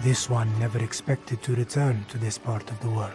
This one never expected to return to this part of the world.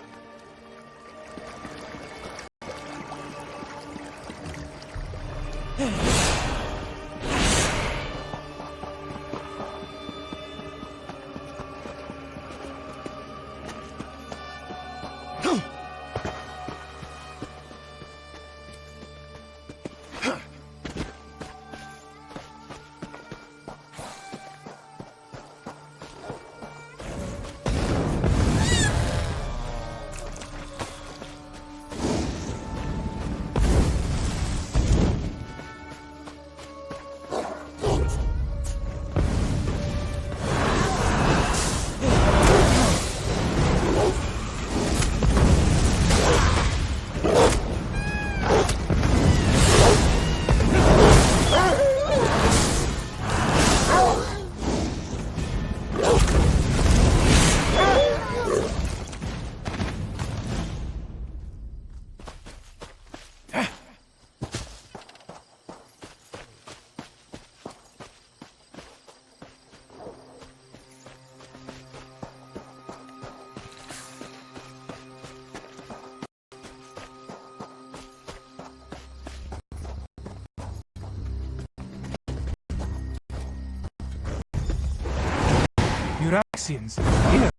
Uraxians, here!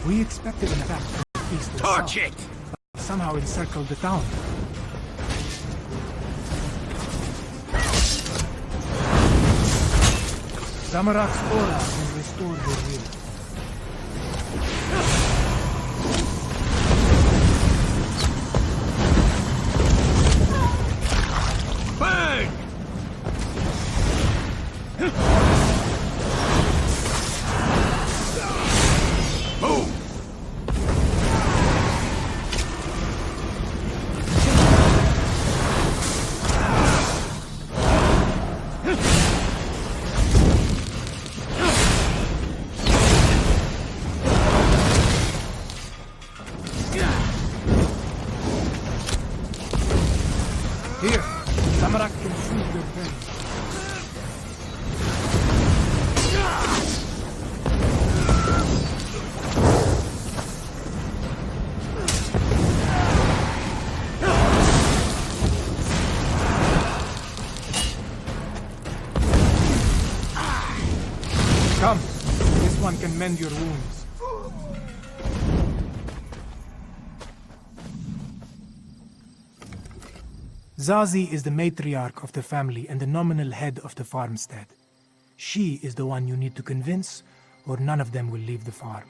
We expected an attack from the east or Torch south, it! but somehow encircled the town. Zamorak's aura has restored your will. Burn! Move! Here, Zamorak can soothe your pain. Come, this one can mend your wounds. Zazie is the matriarch of the family and the nominal head of the farmstead. She is the one you need to convince, or none of them will leave the farm.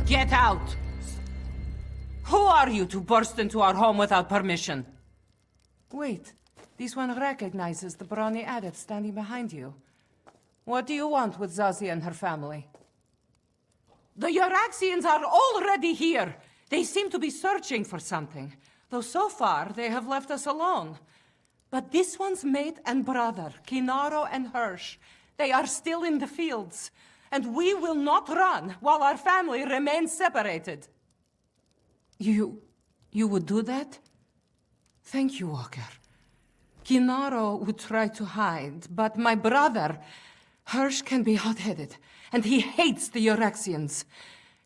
Get out! Who are you to burst into our home without permission? Wait, this one recognizes the brawny adept standing behind you. What do you want with Zazie and her family? The Uraxians are already here! They seem to be searching for something, though so far they have left us alone. But this one's mate and brother, Kinaro and Hirsch, they are still in the fields, and we will not run while our family remains separated. You would do that? Thank you, Walker. Kinaro would try to hide, but my brother, Hirsch, can be hot-headed, and he hates the Uraxians.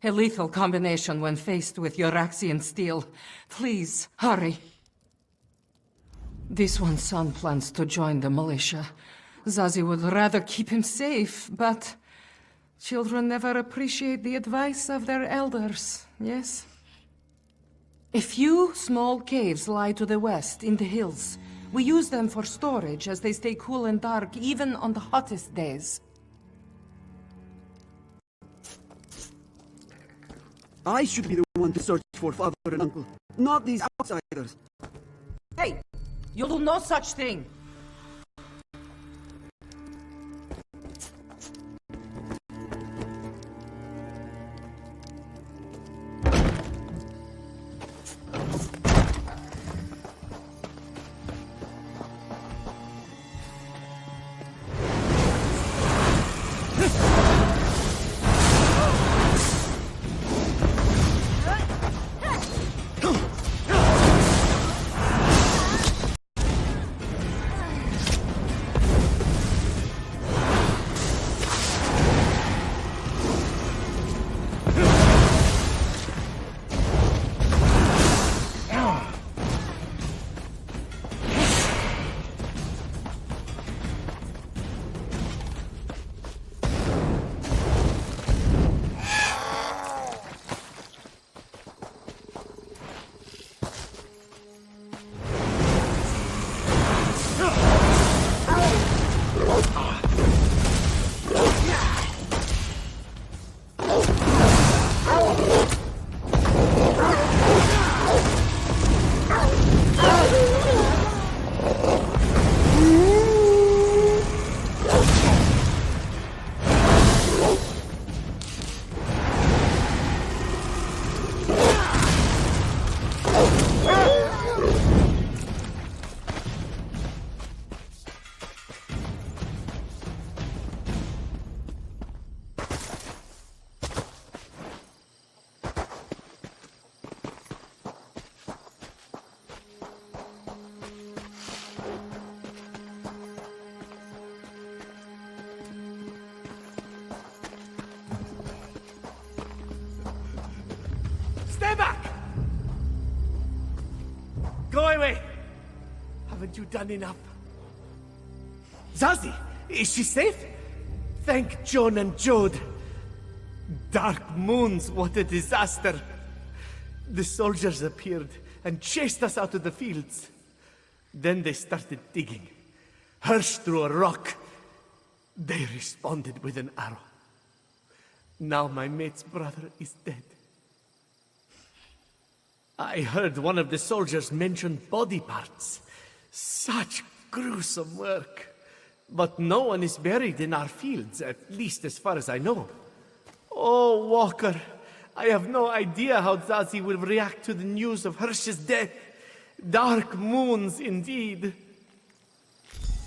A lethal combination when faced with Uraxian steel. Please, hurry. This one's son plans to join the militia. Zazie would rather keep him safe, but children never appreciate the advice of their elders, yes? A few small caves lie to the west, in the hills. We use them for storage as they stay cool and dark, even on the hottest days. I should be the one to search for father and uncle, not these outsiders. Hey! You'll do no such thing! Go away! Haven't you done enough? Zazie, is she safe? Thank Joan and Jode. Dark moons, what a disaster. The soldiers appeared and chased us out of the fields. Then they started digging. Hirsch threw a rock. They responded with an arrow. Now my mate's brother is dead. I heard one of the soldiers mention body parts. Such gruesome work. But no one is buried in our fields, at least as far as I know. Oh, Walker, I have no idea how Zazie will react to the news of Hirsch's death. Dark moons, indeed.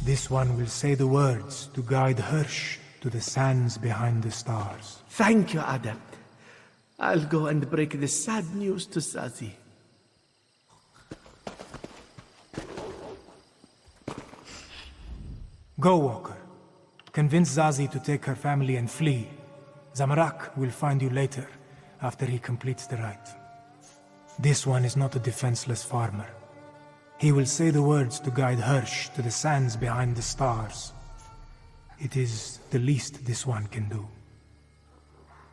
This one will say the words to guide Hirsch to the sands behind the stars. Thank you, Adept. I'll go and break the sad news to Zazie. Go, Walker. Convince Zazie to take her family and flee. Zamorak will find you later, after he completes the rite. This one is not a defenseless farmer. He will say the words to guide Hirsch to the sands behind the stars. It is the least this one can do.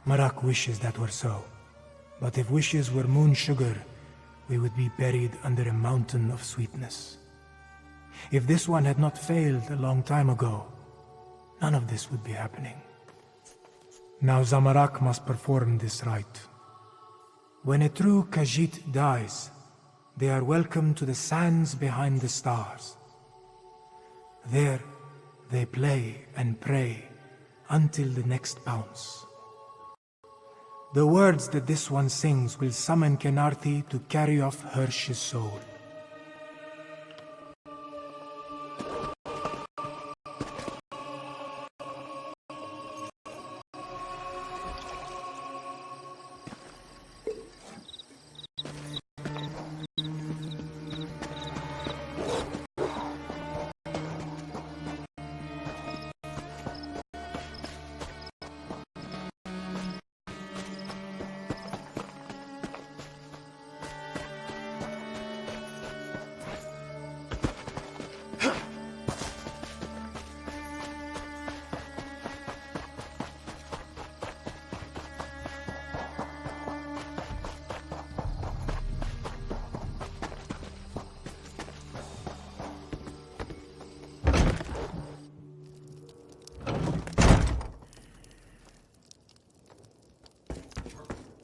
Marak wishes that were so. But if wishes were moon sugar, we would be buried under a mountain of sweetness. If this one had not failed a long time ago, none of this would be happening. Now Zamorak must perform this rite. When a true Khajiit dies, they are welcomed to the sands behind the stars. There, they play and pray until the next bounce. The words that this one sings will summon Kenarthi to carry off Hirsch's soul.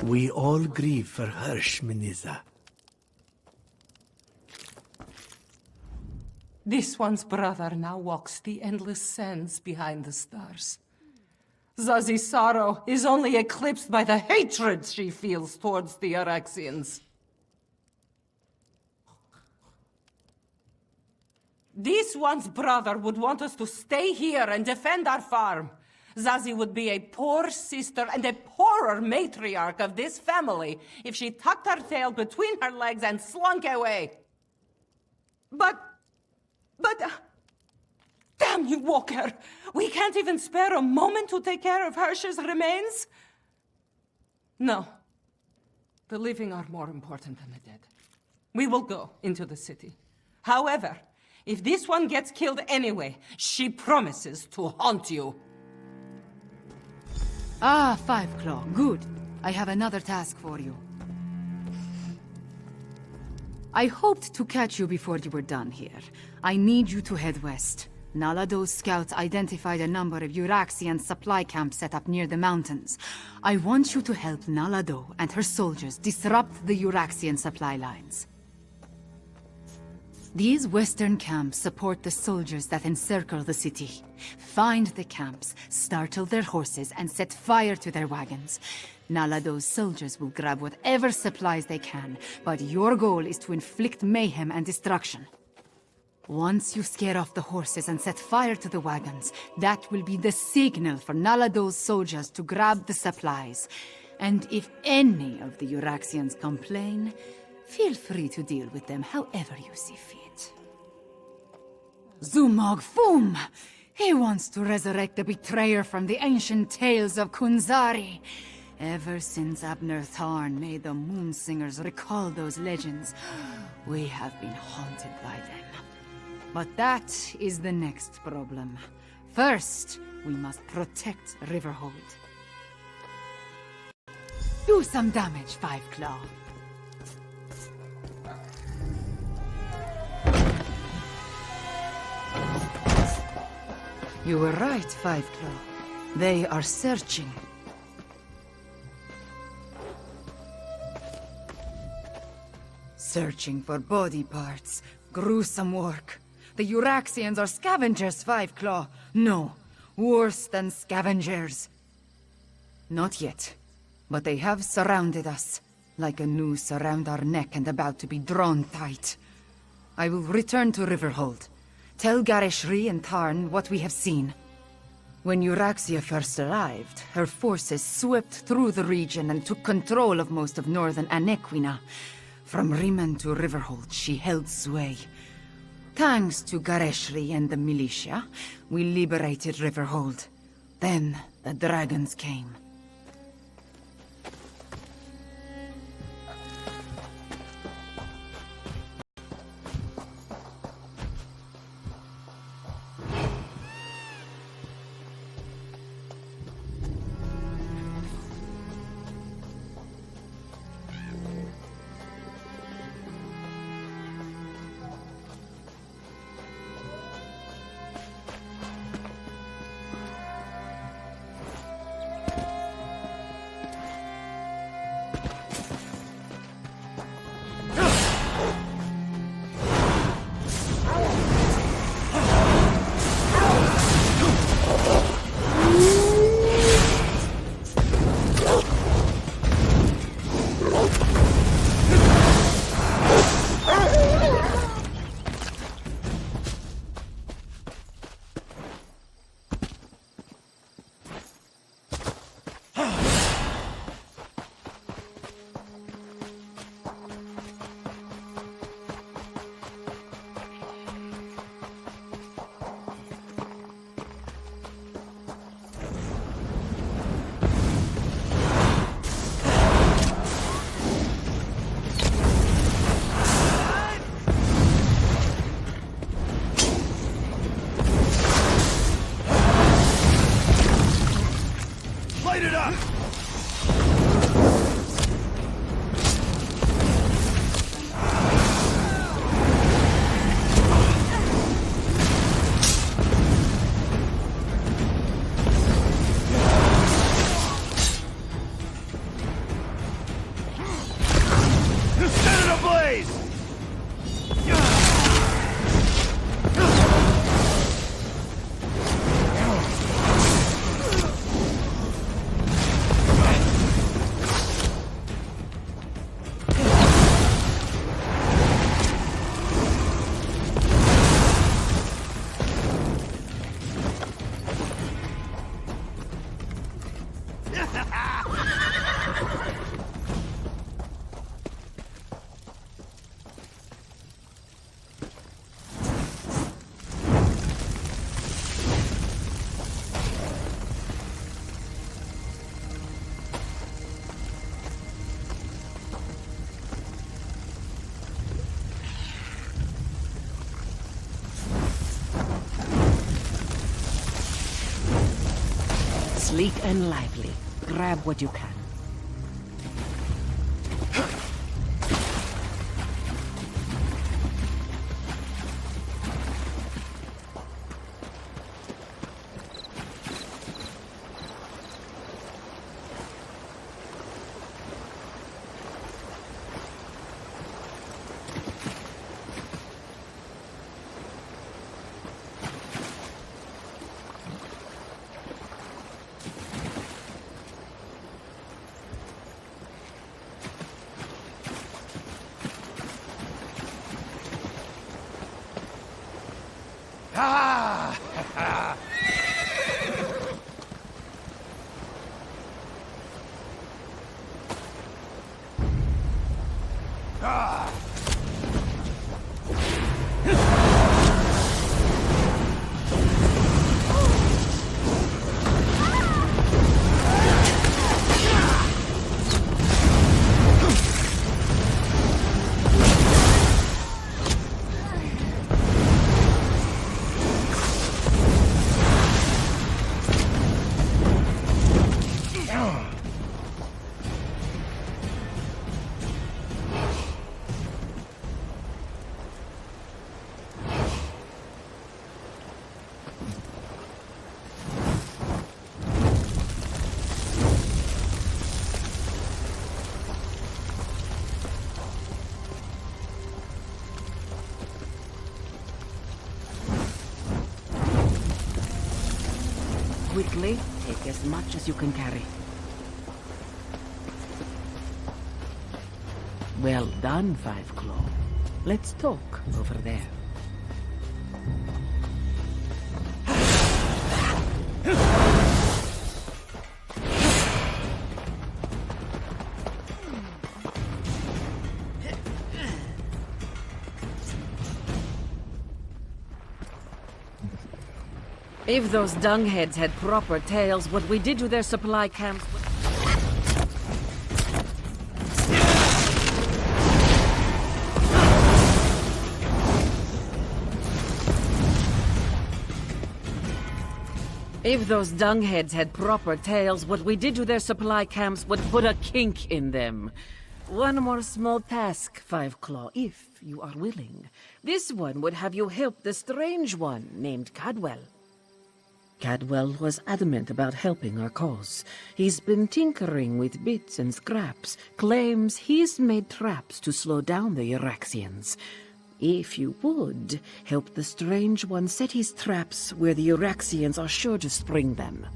We all grieve for Hirsch, Miniza. This one's brother now walks the endless sands behind the stars. Zazie's sorrow is only eclipsed by the hatred she feels towards the Araxians. This one's brother would want us to stay here and defend our farm. Zazie would be a poor sister and a poorer matriarch of this family if she tucked her tail between her legs and slunk away. But... damn you, Walker! We can't even spare a moment to take care of Hirsch's remains? No. The living are more important than the dead. We will go into the city. However, if this one gets killed anyway, she promises to haunt you. Ah, Five Claw, good. I have another task for you. I hoped to catch you before you were done here. I need you to head west. Nalado's scouts identified a number of Euraxian supply camps set up near the mountains. I want you to help Nalado and her soldiers disrupt the Euraxian supply lines. These western camps support the soldiers that encircle the city. Find the camps, startle their horses, and set fire to their wagons. Nalado's soldiers will grab whatever supplies they can, but your goal is to inflict mayhem and destruction. Once you scare off the horses and set fire to the wagons, that will be the signal for Nalado's soldiers to grab the supplies. And if any of the Euraxians complain, feel free to deal with them however you see fit. Zumog Fum! He wants to resurrect the betrayer from the ancient tales of Kunzari. Ever since Abner Tharn made the Moonsingers recall those legends, We have been haunted by them. But that is the next problem. First, we must protect Riverhold. Do some damage, Five Claw. You were right, Five Claw. They are searching. Searching for body parts. Gruesome work. The Euraxians are scavengers, Five Claw. No, worse than scavengers. Not yet. But they have surrounded us. Like a noose around our neck and about to be drawn tight. I will return to Riverhold. Tell Gareshri and Tarn what we have seen. When Euraxia first arrived, her forces swept through the region and took control of most of northern Anequina. From Rimmen to Riverhold, she held sway. Thanks to Gareshri and the militia, we liberated Riverhold. Then the dragons came. Light it up! Set it ablaze! Sleek and lively. Grab what you can. quickly. Take as much as you can carry. Well done, Five Claw. Let's talk over there. If those dungheads had proper tails, what we did to their supply camps would... If those dungheads had proper tails, what we did to their supply camps would put a kink in them. One more small task, Five Claw, if you are willing. This one would have you help the strange one named Cadwell. Cadwell was adamant about helping our cause. He's been tinkering with bits and scraps, claims he's made traps to slow down the Uraxians. If you would, help the strange one set his traps where the Uraxians are sure to spring them.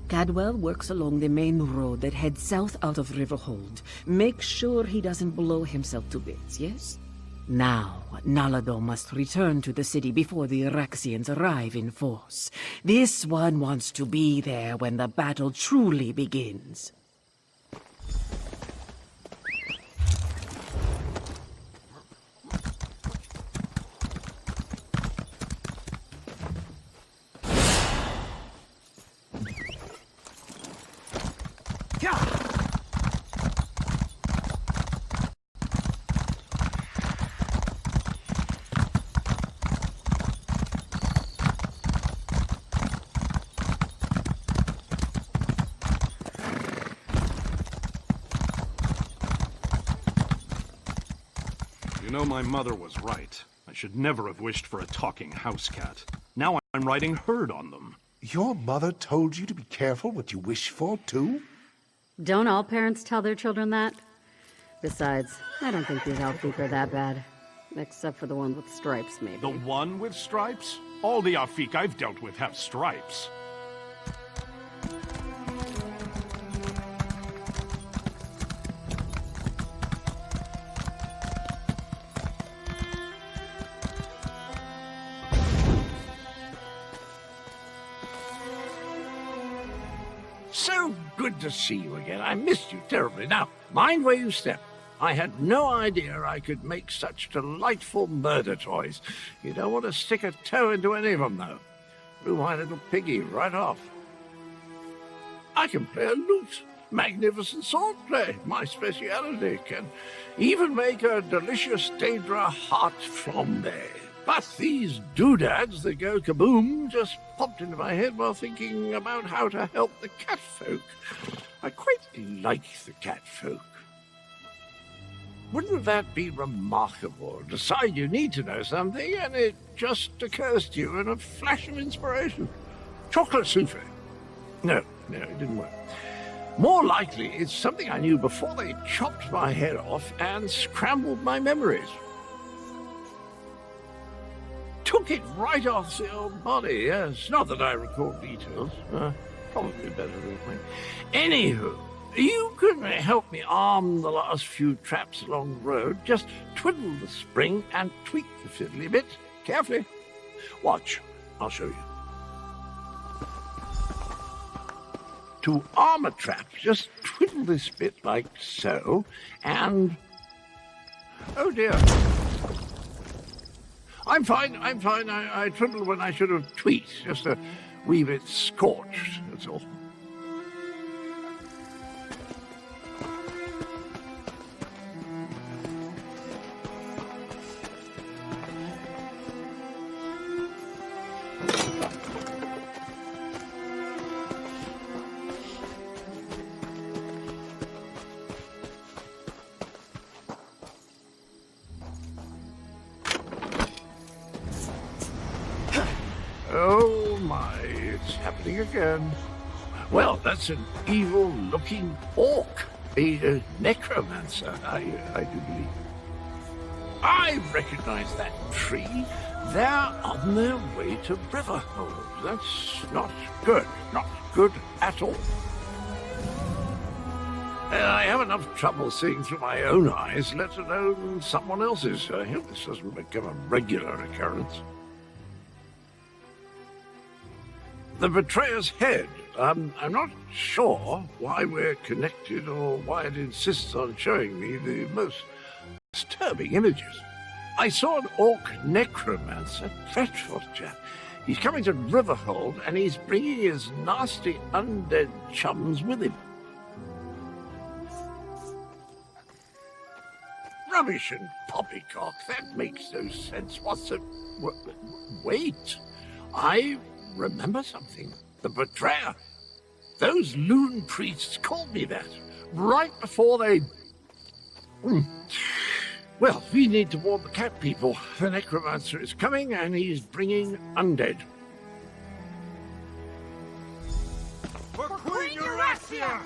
Cadwell works along the main road that heads south out of Riverhold. Make sure he doesn't blow himself to bits, yes? Now, Nalado must return to the city before the Uraxians arrive in force. This one wants to be there when the battle truly begins. You know, my mother was right. I should never have wished for a talking house cat. Now I'm writing herd on them. Your mother told you to be careful what you wish for, too? Don't all parents tell their children that? Besides, I don't think these Alfik are that bad. Except for the one with stripes, maybe. The one with stripes? All the Afik I've dealt with have stripes. So good to see you again. I missed you terribly. Now, mind where you step. I had no idea I could make such delightful murder toys. You don't want to stick a toe into any of them, though. Blew my little piggy right off. I can play a lute. Magnificent swordplay, my speciality. Can even make a delicious Daedra heart flambe. But these doodads that go kaboom just popped into my head while thinking about how to help the catfolk. I quite like the catfolk. Wouldn't that be remarkable? Decide you need to know something, and it just occurs to you in a flash of inspiration. Chocolate souffle. No, it didn't work. More likely, it's something I knew before they chopped my head off and scrambled my memories. Took it right off the old body, yes. Not that I recall details. Probably better that way. Anywho, you can help me arm the last few traps along the road. Just twiddle the spring and tweak the fiddly bit. Carefully. Watch. I'll show you. To arm a trap, just twiddle this bit like so, and... Oh dear. I'm fine. I twiddled when I should have tweaked. Just a wee bit scorched, that's all. Oh my, it's happening again. Well, that's an evil-looking orc. A necromancer, I do believe. I recognize that tree. They're on their way to Riverhold. That's not good. Not good at all. I have enough trouble seeing through my own eyes, let alone someone else's. I hope this doesn't become a regular occurrence. The Betrayer's Head. I'm not sure why we're connected or why it insists on showing me the most disturbing images. I saw an orc necromancer, dreadful chap. He's coming to Riverhold and he's bringing his nasty undead chums with him. Rubbish and poppycock, that makes no sense. What's the... Wait, I remember something. The Betrayer. Those loon priests called me that, right before they... Well, we need to warn the cat people. The necromancer is coming and he's bringing undead. For Queen Euraxia!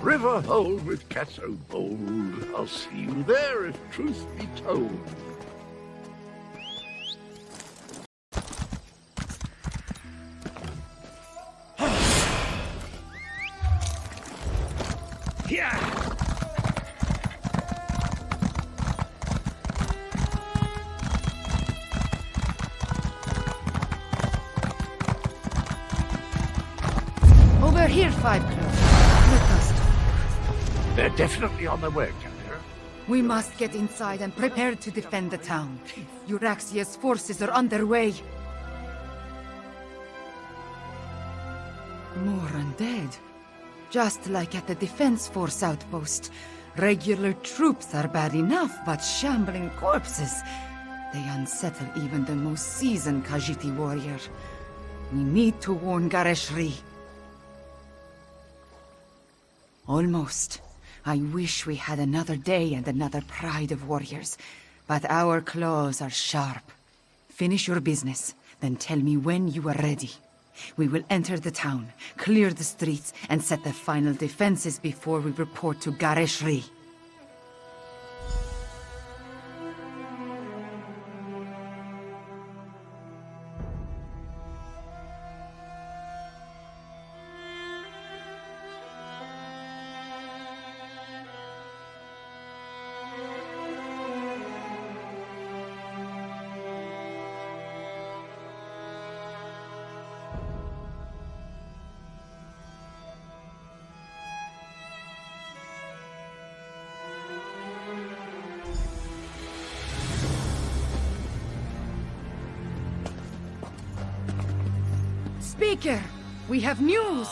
Riverhold with cats so bold. I'll see you there if truth be told. Yeah! Over here, 5 Claw. Let us talk. They're definitely on their way, Captain. We must get inside and prepare to defend the town. Euraxia's forces are on their way. More undead. Just like at the Defense Force outpost. Regular troops are bad enough, but shambling corpses. They unsettle even the most seasoned Khajiiti warrior. We need to warn Gareshri. Almost. I wish we had another day and another pride of warriors, but our claws are sharp. Finish your business, then tell me when you are ready. We will enter the town, clear the streets, and set the final defenses before we report to Gareshri. Speaker, we have news!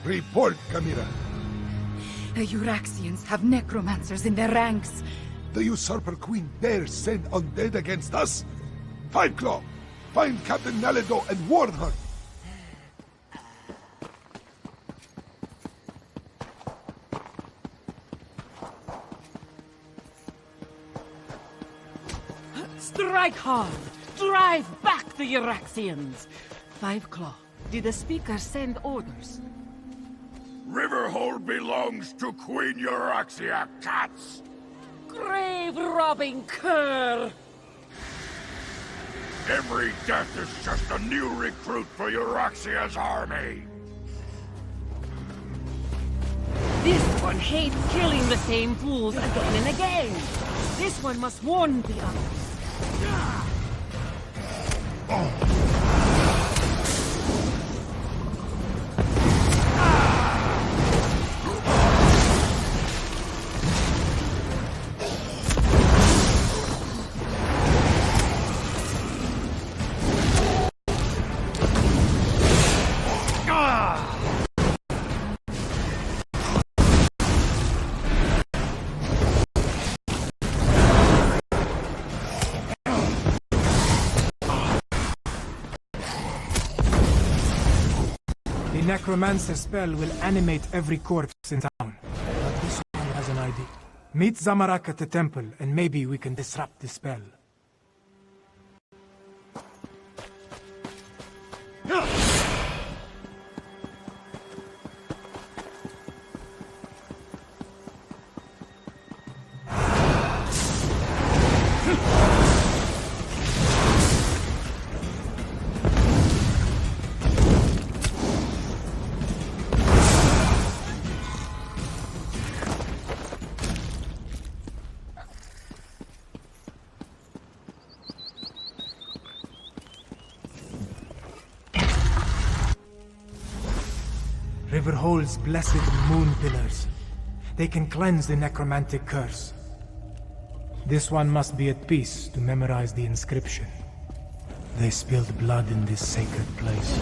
Report, Camira. The Euraxians have necromancers in their ranks. The Usurper Queen dares send undead against us? 5 Claw, find Captain Naledo and warn her. Strike hard! Drive back the Euraxians! 5 Claw, did the speaker send orders? Riverhold belongs to Queen Euraxia, cats! Grave-robbing cur! Every death is just a new recruit for Euraxia's army! This one hates killing the same fools again and again! This one must warn the others! The necromancer spell will animate every corpse in town. But this one has an idea. Meet Zamarak at the temple, and maybe we can disrupt the spell. Whoever holds blessed moon pillars, they can cleanse the necromantic curse. This one must be at peace to memorize the inscription. They spilled blood in this sacred place.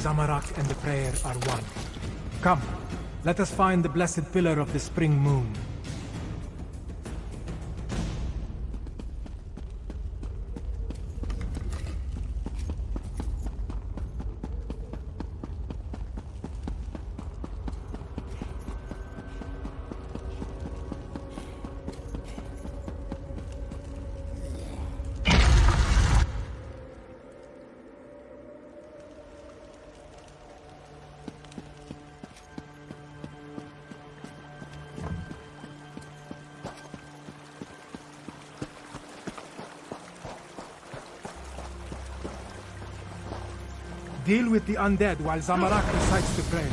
Zamarak and the prayer are one. Come, let us find the blessed pillar of the spring moon. Deal with the undead while Zamarak recites the prayer.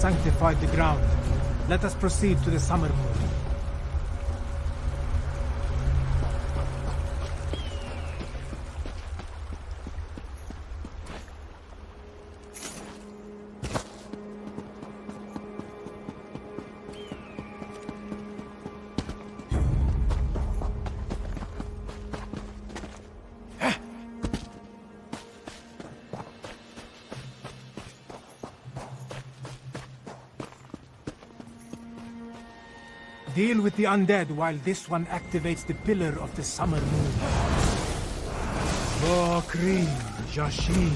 Sanctified the ground. Let us proceed to the summer moon. Deal with the undead while this one activates the pillar of the summer moon. Bokri, Jashin.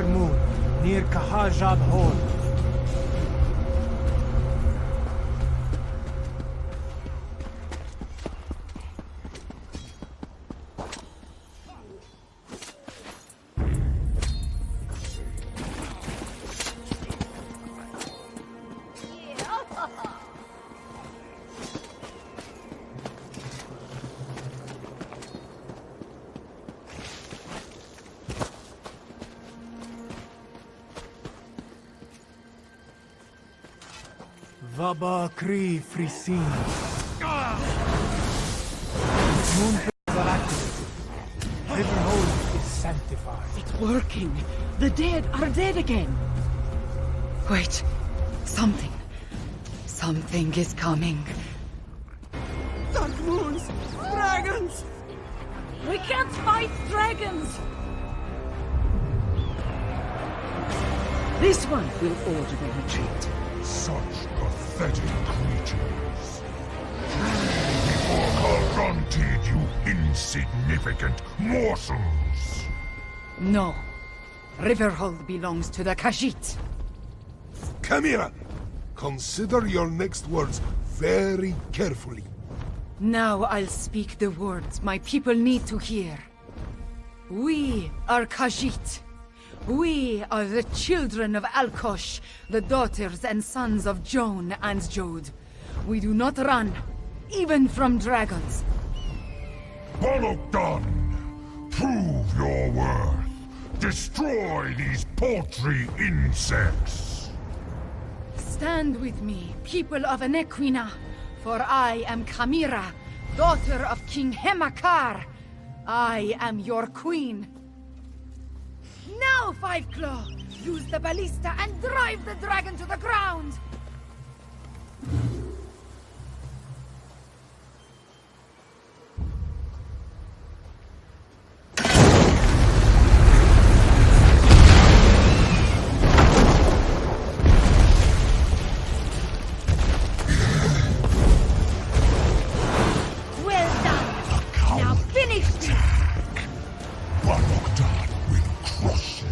Moon, near Kahajab Hall. Vaba Kri Frisin. Moon pillars are activated. Riverhold is sanctified. It's working. The dead are dead again. Wait. Something. Something is coming. Dark moons! Dragons! We can't fight dragons! This one will order the retreat. Such pathetic creatures. Before confronted, you insignificant morsels. No. Riverhold belongs to the Khajiit. Kamira, consider your next words very carefully. Now I'll speak the words my people need to hear. We are Khajiit. We are the children of Alkosh, the daughters and sons of Joan and Jode. We do not run, even from dragons. Bolokdan, prove your worth. Destroy these paltry insects. Stand with me, people of Anequina, for I am Kamira, daughter of King Hemakar. I am your queen. Now, Five Claw! Use the ballista and drive the dragon to the ground! Well done! Now finish this! Bolokdan will crush you.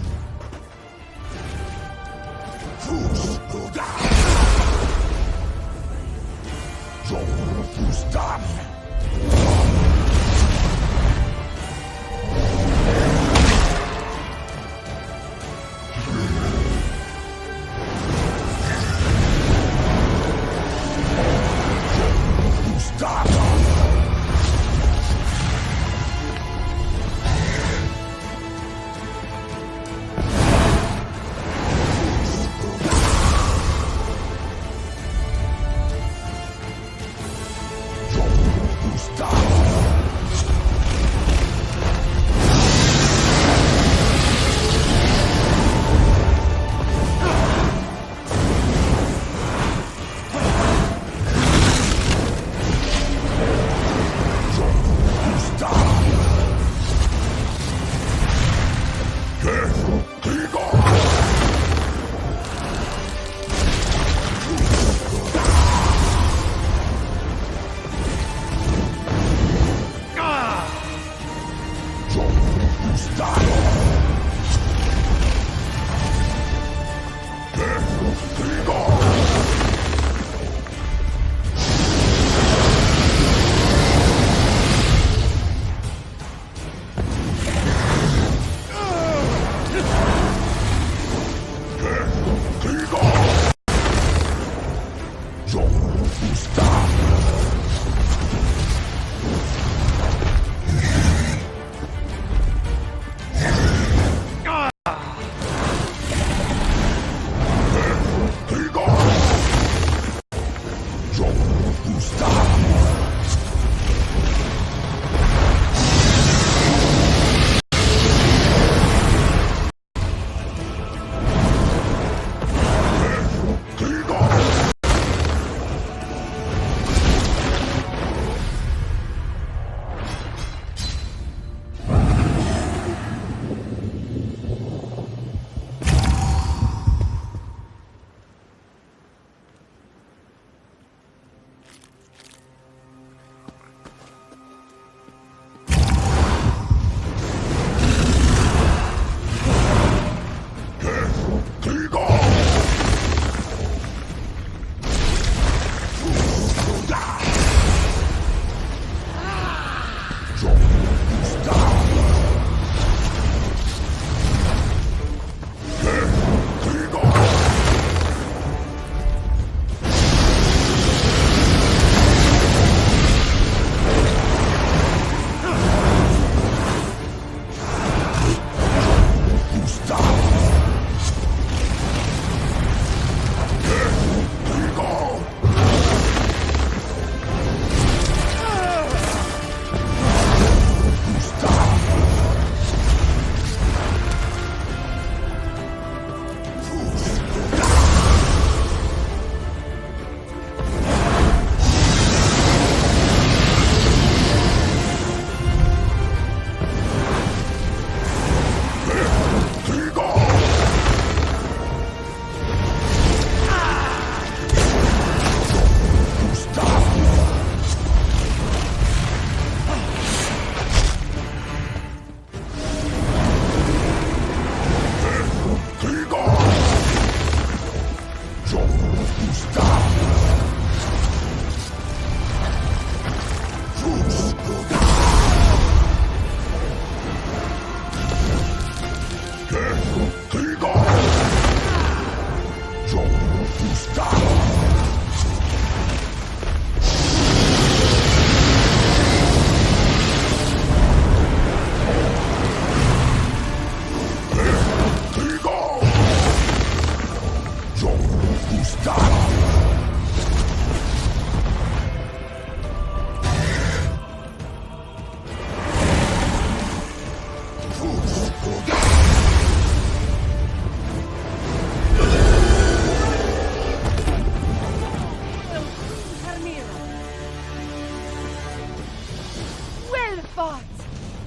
Well fought!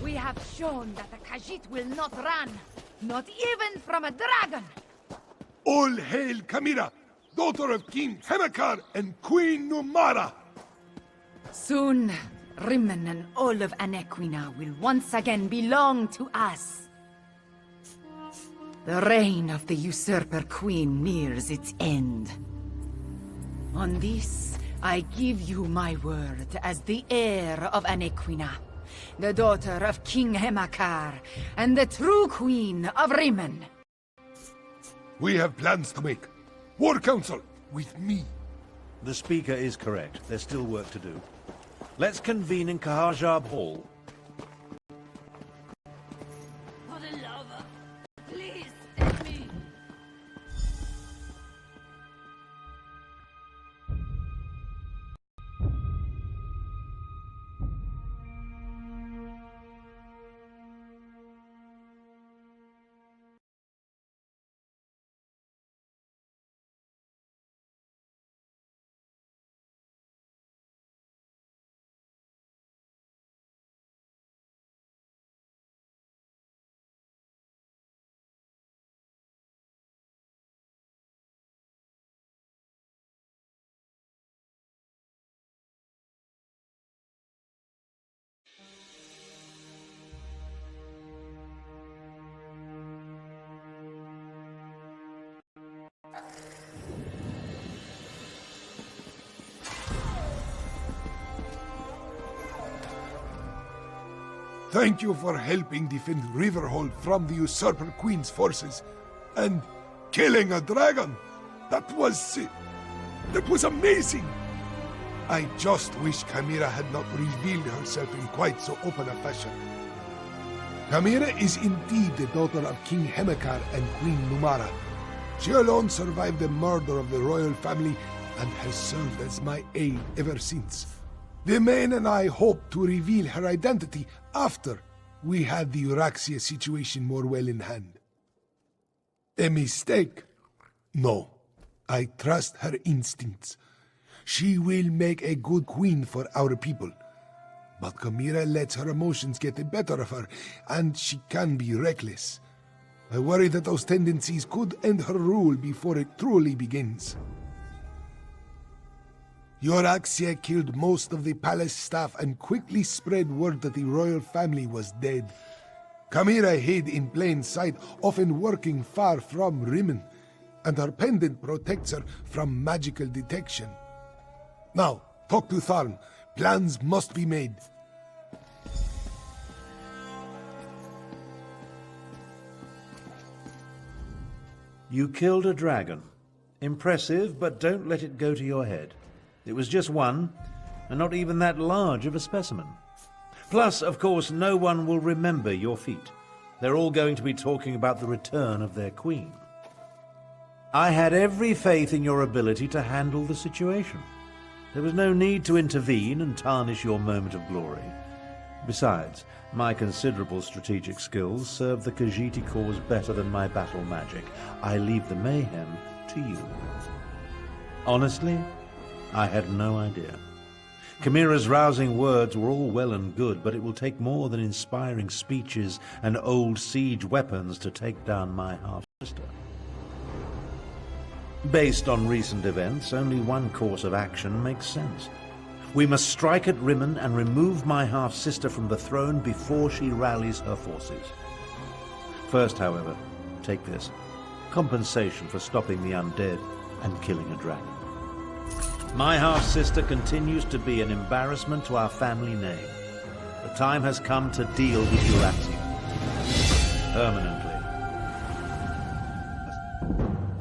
We have shown that the Khajiit will not run, not even from a dragon! All hail Kamira, daughter of King Henakar and Queen Numara! Soon, Rimmen and all of Anequina will once again belong to us. The reign of the Usurper Queen nears its end. On this, I give you my word as the heir of Anequina, the daughter of King Hemakar, and the true Queen of Rimmen. We have plans to make. War Council, with me. The Speaker is correct. There's still work to do. Let's convene in Kahajab Hall. For the love of... Please, take me! Thank you for helping defend Riverhold from the Usurper Queen's forces, and killing a dragon. That was amazing. I just wish Kamira had not revealed herself in quite so open a fashion. Kamira is indeed the daughter of King Hemakar and Queen Numara. She alone survived the murder of the royal family and has served as my aide ever since. The men and I hoped to reveal her identity after we had the Euraxia situation more well in hand. A mistake? No. I trust her instincts. She will make a good queen for our people. But Kamira lets her emotions get the better of her, and she can be reckless. I worry that those tendencies could end her rule before it truly begins. Euraxia killed most of the palace staff and quickly spread word that the royal family was dead. Kamira hid in plain sight, often working far from Rimmen, and her pendant protects her from magical detection. Now, talk to Tharn. Plans must be made. You killed a dragon. Impressive, but don't let it go to your head. It was just one, and not even that large of a specimen. Plus, of course, no one will remember your feat. They're all going to be talking about the return of their queen. I had every faith in your ability to handle the situation. There was no need to intervene and tarnish your moment of glory. Besides, my considerable strategic skills serve the Khajiiti cause better than my battle magic. I leave the mayhem to you. Honestly, I had no idea. Kamira's rousing words were all well and good, but it will take more than inspiring speeches and old siege weapons to take down my half-sister. Based on recent events, only one course of action makes sense. We must strike at Rimmen and remove my half-sister from the throne before she rallies her forces. First, however, take this. Compensation for stopping the undead and killing a dragon. My half-sister continues to be an embarrassment to our family name. The time has come to deal with Euraxia. Permanently.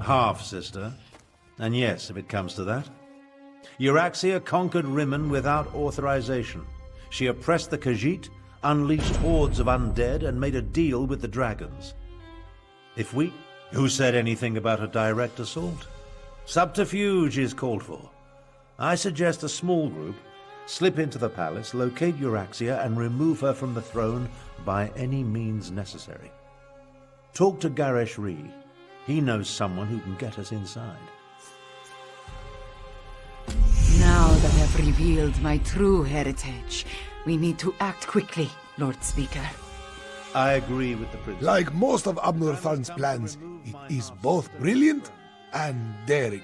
Half-sister. And yes, if it comes to that. Euraxia conquered Rimmen without authorization. She oppressed the Khajiit, unleashed hordes of undead, and made a deal with the dragons. If we... Who said anything about a direct assault? Subterfuge is called for. I suggest a small group slip into the palace, locate Euraxia, and remove her from the throne by any means necessary. Talk to Garesh Ree. He knows someone who can get us inside. Now that I've revealed my true heritage, we need to act quickly, Lord Speaker. I agree with the prince. Like most of Abnurtharn's plans, it is both brilliant and daring.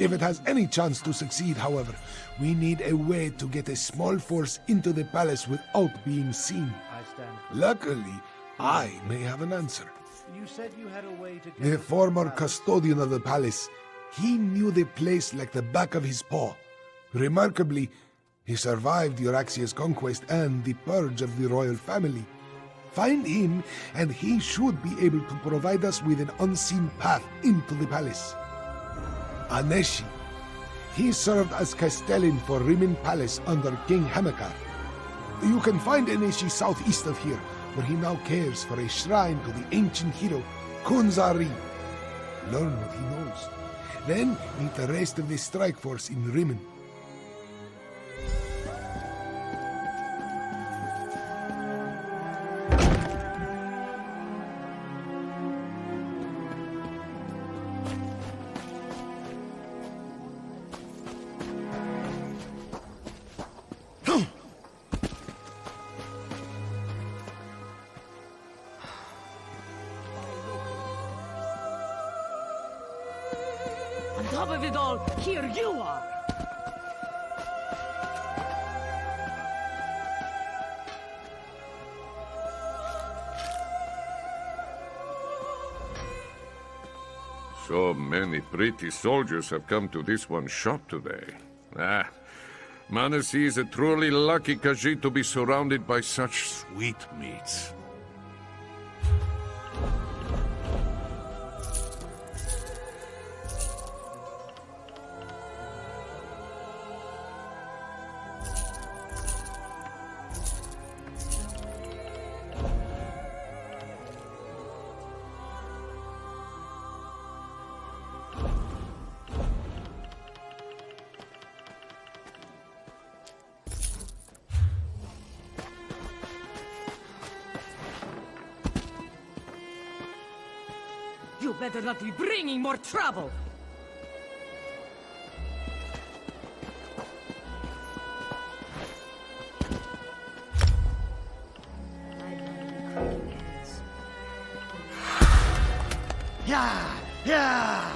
If it has any chance to succeed, however, we need a way to get a small force into the palace without being seen. Luckily, I may have an answer. You said you had a way to get The former custodian of the palace, he knew the place like the back of his paw. Remarkably, he survived Euraxia's conquest and the purge of the royal family. Find him, and he should be able to provide us with an unseen path into the palace. Aneshi. He served as castellan for Rimmen Palace under King Hamilcar. You can find Aneshi southeast of here, where he now cares for a shrine to the ancient hero, Kunzari. Learn what he knows. Then meet the rest of the strike force in Rimmen. On top of it all, here you are! So many pretty soldiers have come to this one shop today. Manasi is a truly lucky Khajiit to be surrounded by such sweet meats. You better not be bringing more trouble! Yeah! Yeah!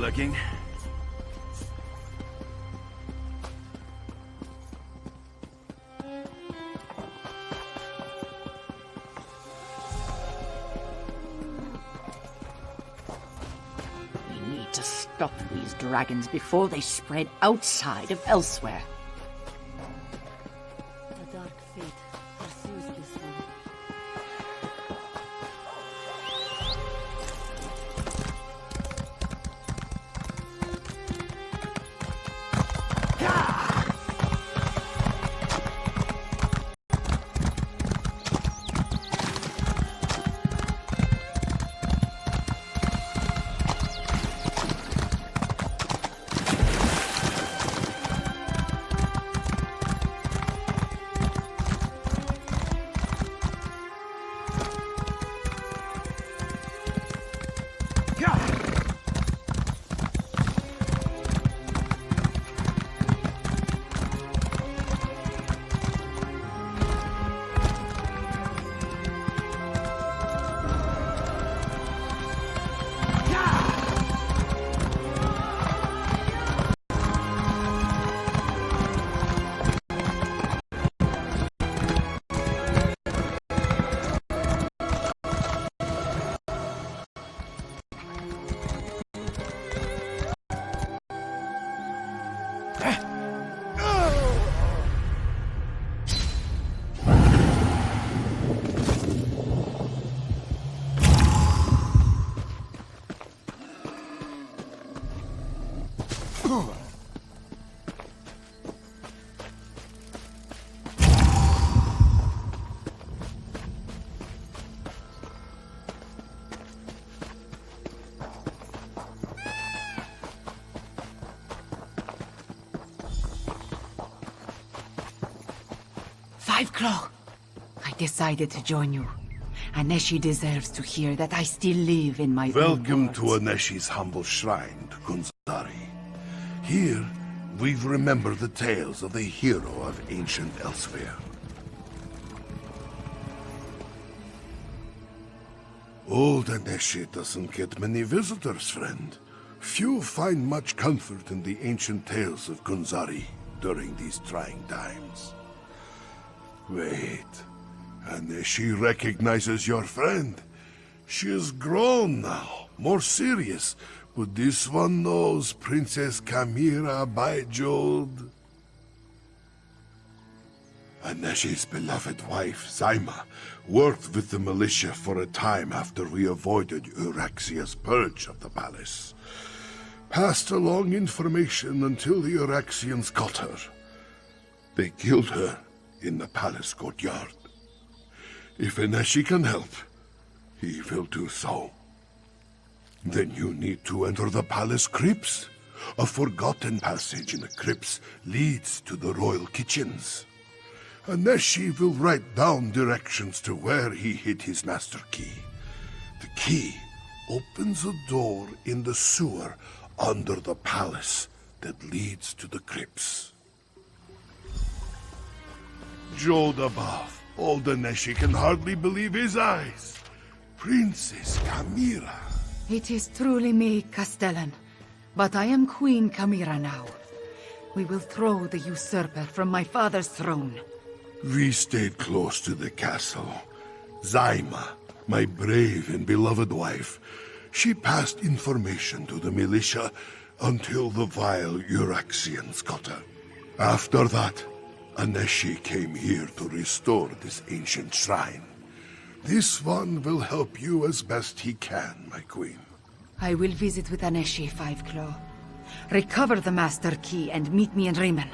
looking. We need to stop these dragons before they spread outside of Elsweyr. A dark fate pursues this one. Claw, I decided to join you. Aneshi deserves to hear that I still live in my Welcome own to world. Aneshi's humble shrine to Gunzari. Here, we've remembered the tales of the hero of ancient Elsweyr. Old Aneshi doesn't get many visitors, friend. Few find much comfort in the ancient tales of Gunzari during these trying times. Wait, Aneshi recognizes your friend. She is grown now, more serious, but this one knows Princess Kamira by Jode. Aneshi's beloved wife, Zaima, worked with the militia for a time after we avoided Euraxia's purge of the palace. Passed along information until the Euraxians caught her. They killed her in the palace courtyard. If Aneshi can help, he will do so. Then you need to enter the palace crypts. A forgotten passage in the crypts leads to the royal kitchens. Aneshi will write down directions to where he hid his master key. The key opens a door in the sewer under the palace that leads to the crypts. Jode above, old Aneshi can hardly believe his eyes. Princess Kamira. It is truly me, Castellan. But I am Queen Kamira now. We will throw the usurper from my father's throne. We stayed close to the castle. Zaima, my brave and beloved wife, she passed information to the militia until the vile Euraxians got her. After that, Aneshi came here to restore this ancient shrine. This one will help you as best he can, my queen. I will visit with Aneshi, Five Claw. Recover the master key and meet me in Rimmen.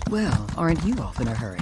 Well, aren't you off in a hurry?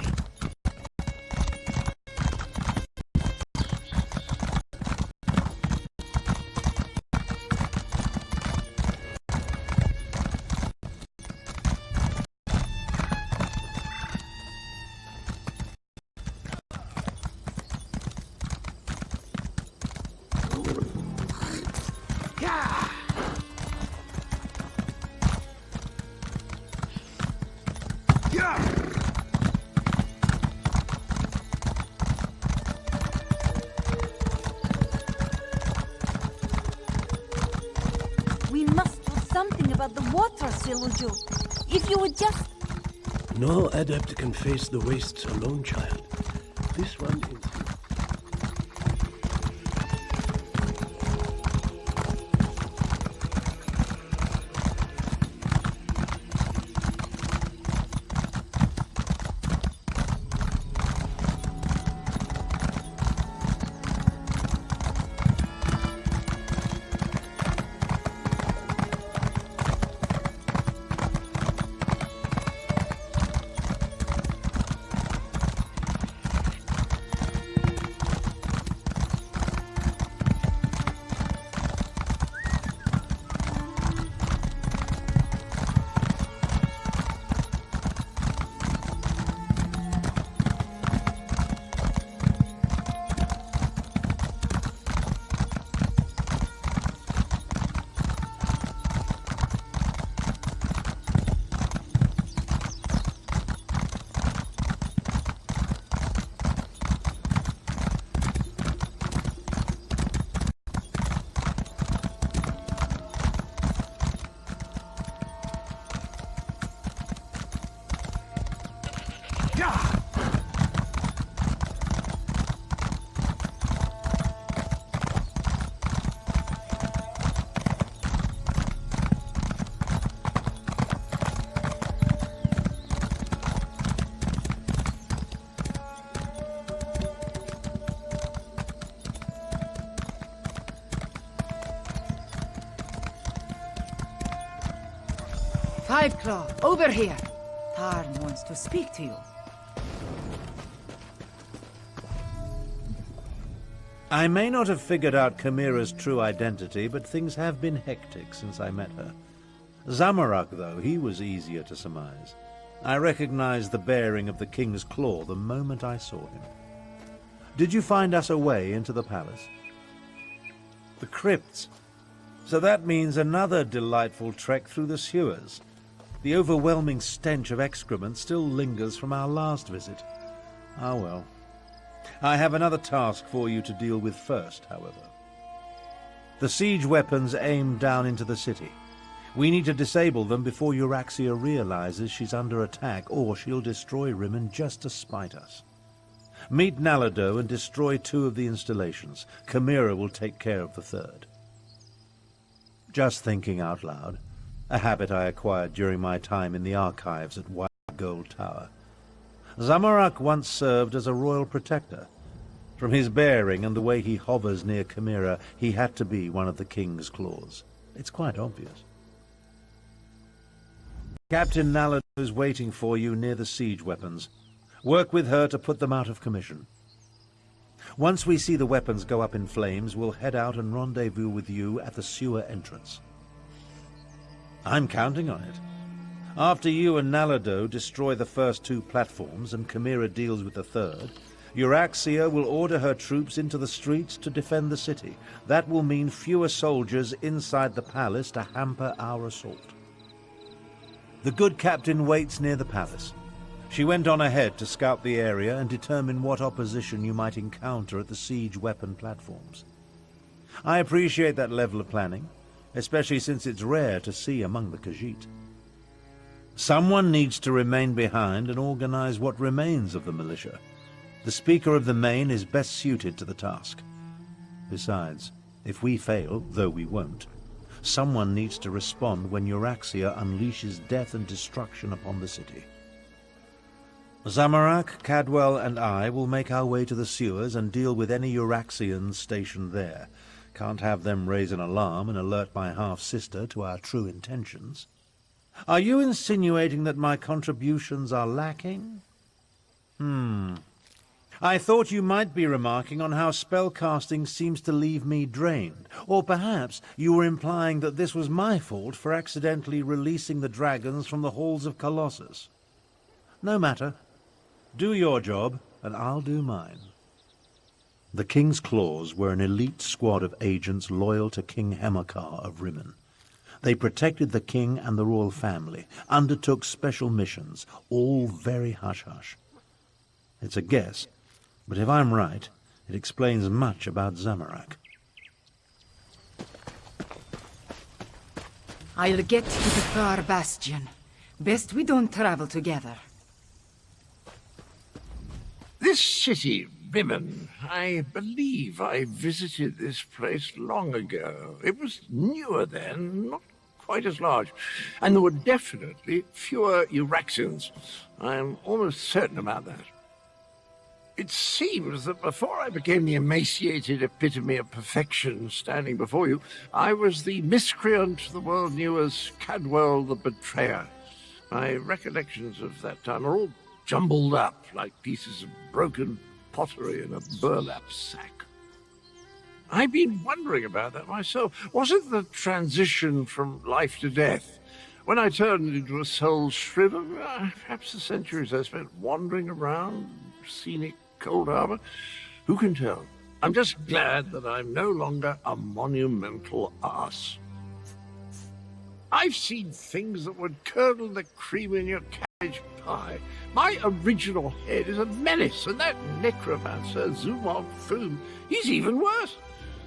The water, Siluju. If you would just... No adept can face the wastes alone, child. This one is... Five Claw, over here. Tarn wants to speak to you. I may not have figured out Chimera's true identity, but things have been hectic since I met her. Zamorak, though, he was easier to surmise. I recognized the bearing of the King's Claw the moment I saw him. Did you find us a way into the palace? The crypts. So that means another delightful trek through the sewers. The overwhelming stench of excrement still lingers from our last visit. Ah well. I have another task for you to deal with first, however. The siege weapons aim down into the city. We need to disable them before Euraxia realizes she's under attack, or she'll destroy Rimmen just to spite us. Meet Nalado and destroy 2 of the installations. Chimera will take care of the 3rd. Just thinking out loud, a habit I acquired during my time in the archives at White Gold Tower. Zamorak once served as a royal protector. From his bearing and the way he hovers near Chimera, he had to be one of the king's claws. It's quite obvious. Captain Nalado is waiting for you near the siege weapons. Work with her to put them out of commission. Once we see the weapons go up in flames, we'll head out and rendezvous with you at the sewer entrance. I'm counting on it. After you and Nalado destroy the first 2 platforms and Chimera deals with the 3rd, Euraxia will order her troops into the streets to defend the city. That will mean fewer soldiers inside the palace to hamper our assault. The good captain waits near the palace. She went on ahead to scout the area and determine what opposition you might encounter at the siege weapon platforms. I appreciate that level of planning, especially since it's rare to see among the Khajiit. Someone needs to remain behind and organize what remains of the militia. The Speaker of the Main is best suited to the task. Besides, if we fail, though we won't, someone needs to respond when Euraxia unleashes death and destruction upon the city. Zamorak, Cadwell, and I will make our way to the sewers and deal with any Euraxians stationed there. Can't have them raise an alarm and alert my half-sister to our true intentions. Are you insinuating that my contributions are lacking? I thought you might be remarking on how spellcasting seems to leave me drained. Or perhaps you were implying that this was my fault for accidentally releasing the dragons from the halls of Colossus. No matter. Do your job, and I'll do mine. The King's Claws were an elite squad of agents loyal to King Hemakar of Rimmen. They protected the king and the royal family, undertook special missions, all very hush-hush. It's a guess, but if I'm right, it explains much about Zamorak. I'll get to the far bastion. Best we don't travel together. This city, Rimmen, I believe I visited this place long ago. It was newer then, not quite as large, and there were definitely fewer Euraxians. I'm almost certain about that. It seems that before I became the emaciated epitome of perfection standing before you, I was the miscreant the world knew as Cadwell the Betrayer. My recollections of that time are all jumbled up like pieces of broken pottery in a burlap sack. I've been wondering about that myself. Was it the transition from life to death? When I turned into a soul shriver, perhaps the centuries I spent wandering around scenic Cold Harbor? Who can tell? I'm just glad that I'm no longer a monumental arse. I've seen things that would curdle the cream in your cabbage pie. My original head is a menace, and that necromancer, Zumog Foom, he's even worse.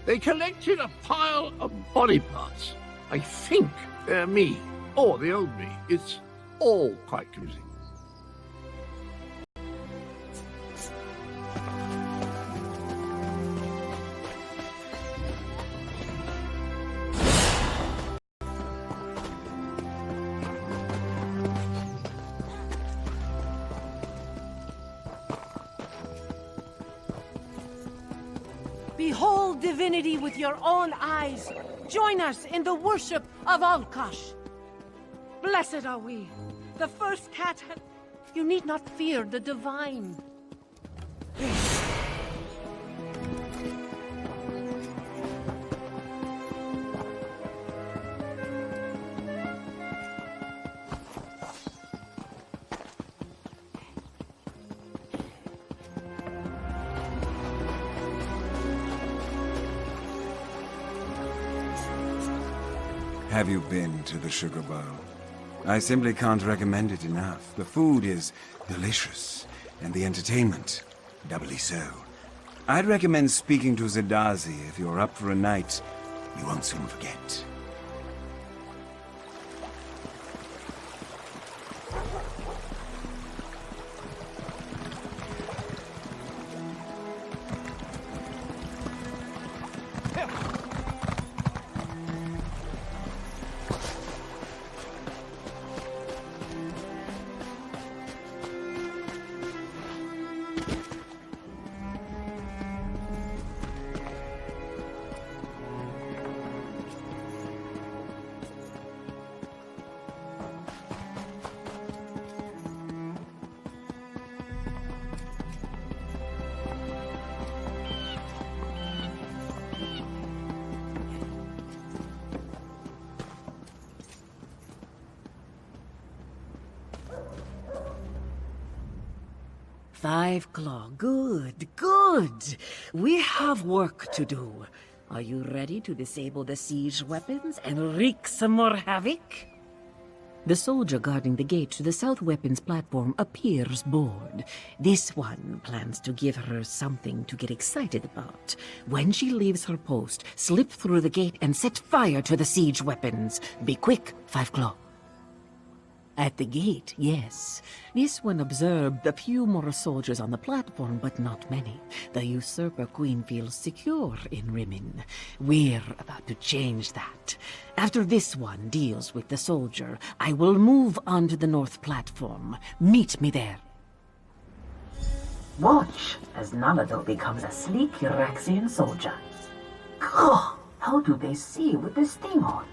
They collected a pile of body parts. I think they're me, or the old me. It's all quite confusing. Behold divinity with your own eyes. Join us in the worship of Alkash. Blessed are we. The first cat had... You need not fear the divine. Have you been to the Sugar Bowl? I simply can't recommend it enough. The food is delicious, and the entertainment doubly so. I'd recommend speaking to Zadazi if you're up for a night you won't soon forget. Five Claw. Good, good. We have work to do. Are you ready to disable the siege weapons and wreak some more havoc? The soldier guarding the gate to the south weapons platform appears bored. This one plans to give her something to get excited about. When she leaves her post, slip through the gate and set fire to the siege weapons. Be quick, Five Claw. At the gate, yes. This one observed a few more soldiers on the platform, but not many. The Usurper Queen feels secure in Rimmen. We're about to change that. After this one deals with the soldier, I will move on to the north platform. Meet me there. Watch as Nalado becomes a sleek Uraxian soldier. Gah! How do they see with this thing on?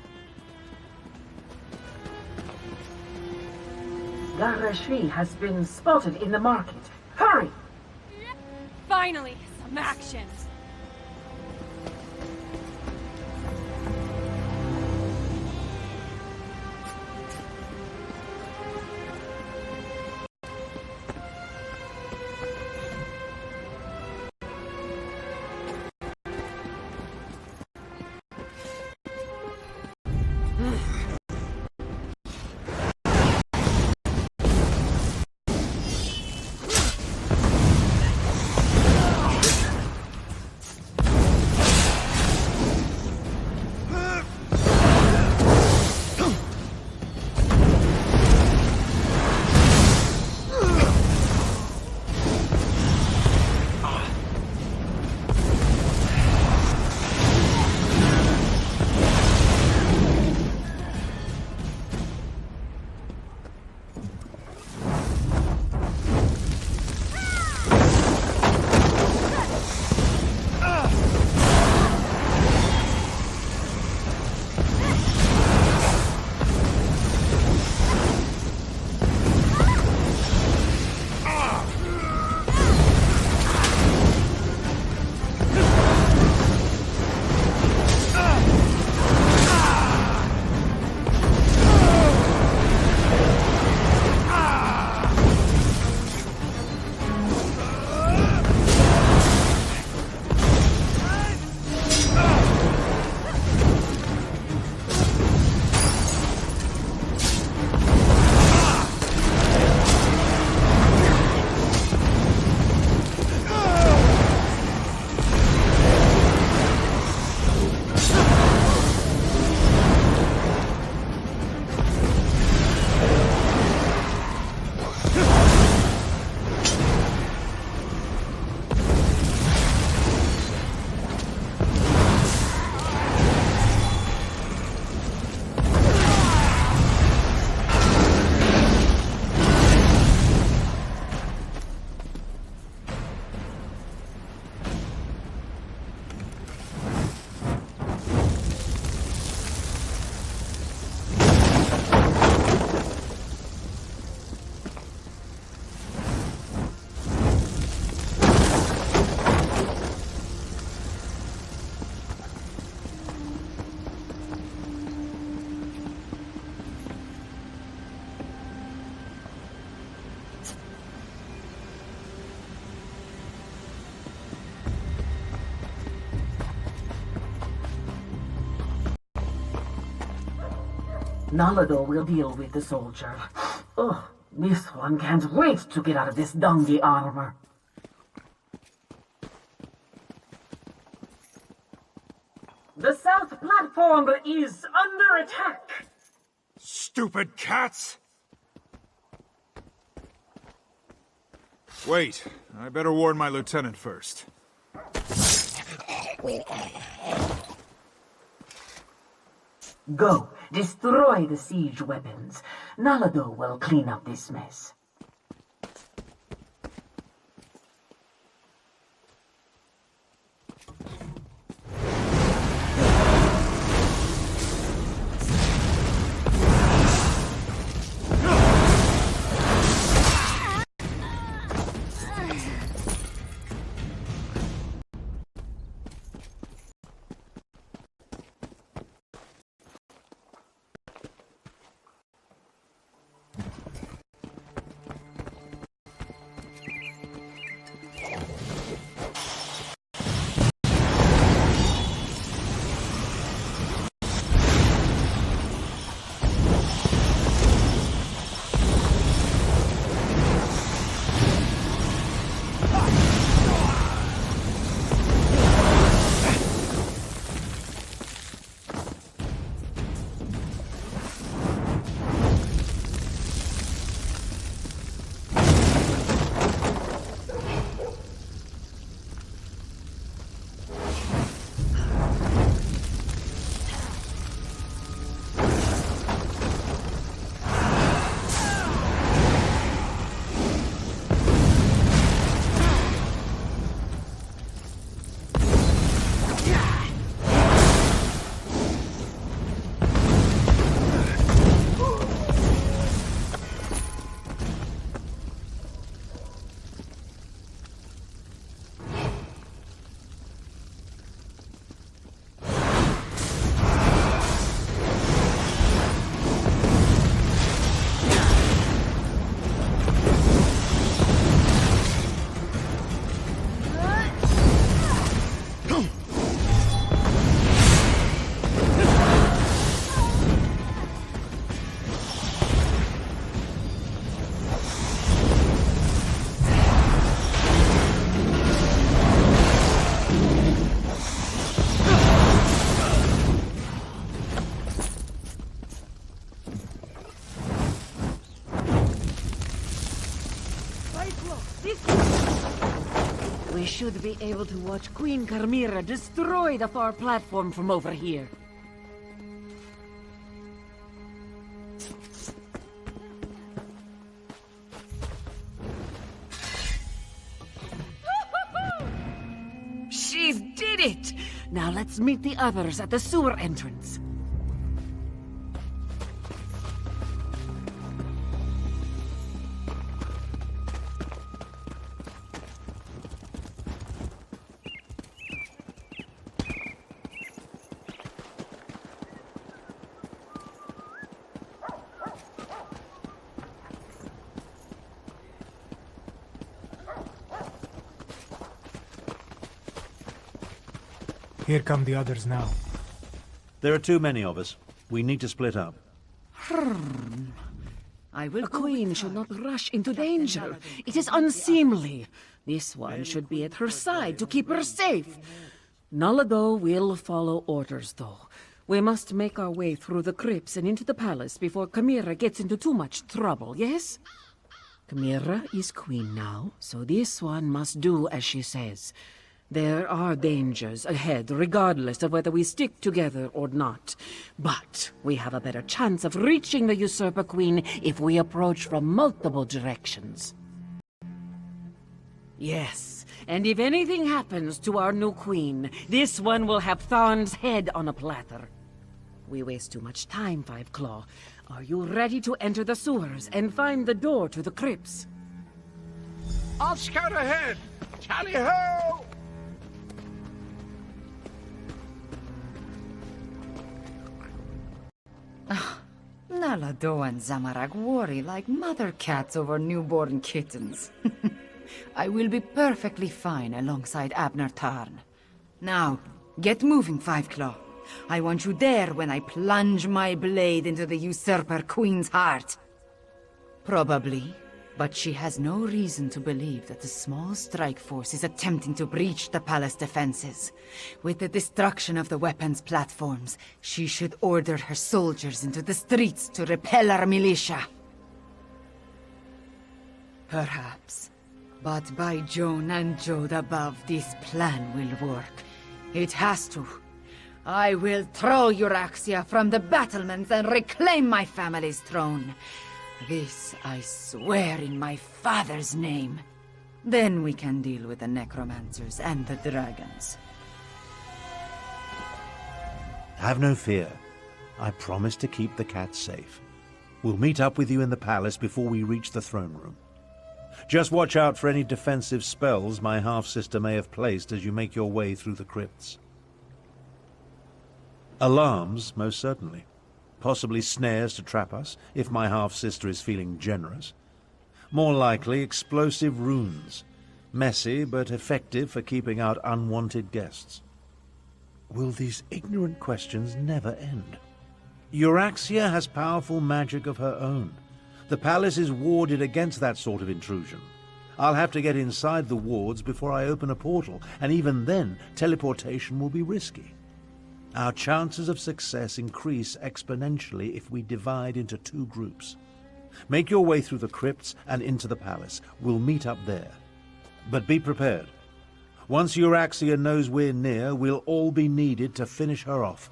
Garashri has been spotted in the market. Hurry! Finally, some action. Nalado will deal with the soldier. Oh, this one can't wait to get out of this donkey armor. The south platform is under attack. Stupid cats! Wait, I better warn my lieutenant first. Go, destroy the siege weapons. Nalado will clean up this mess. We should be able to watch Queen Carmira destroy the far platform from over here. She's did it! Now let's meet the others at the sewer entrance. Here come the others now. There are too many of us. We need to split up. I will. A queen should not rush into danger. It is unseemly. This one should be at her side to keep her safe. Nalado will follow orders, though. We must make our way through the crypts and into the palace before Camira gets into too much trouble, yes? Camira is queen now, so this one must do as she says. There are dangers ahead, regardless of whether we stick together or not. But we have a better chance of reaching the Usurper Queen if we approach from multiple directions. Yes, and if anything happens to our new queen, this one will have Tharn's head on a platter. We waste too much time, Five Claw. Are you ready to enter the sewers and find the door to the crypts? I'll scout ahead! Tally-ho! Nalado and Zamarag worry like mother cats over newborn kittens. I will be perfectly fine alongside Abner Tarn. Now, get moving, Five Claw. I want you there when I plunge my blade into the Usurper Queen's heart. Probably, but she has no reason to believe that the small strike force is attempting to breach the palace defenses. With the destruction of the weapons platforms, she should order her soldiers into the streets to repel our militia. Perhaps. But by Joan and Jode above, this plan will work. It has to. I will throw Euraxia from the battlements and reclaim my family's throne. This I swear in my father's name. Then we can deal with the necromancers and the dragons. Have no fear. I promise to keep the cat safe. We'll meet up with you in the palace before we reach the throne room. Just watch out for any defensive spells my half-sister may have placed as you make your way through the crypts. Alarms, most certainly. Possibly snares to trap us, if my half-sister is feeling generous. More likely, explosive runes. Messy, but effective for keeping out unwanted guests. Will these ignorant questions never end? Euraxia has powerful magic of her own. The palace is warded against that sort of intrusion. I'll have to get inside the wards before I open a portal, and even then, teleportation will be risky. Our chances of success increase exponentially if we divide into 2 groups. Make your way through the crypts and into the palace. We'll meet up there. But be prepared. Once Euraxia knows we're near, we'll all be needed to finish her off.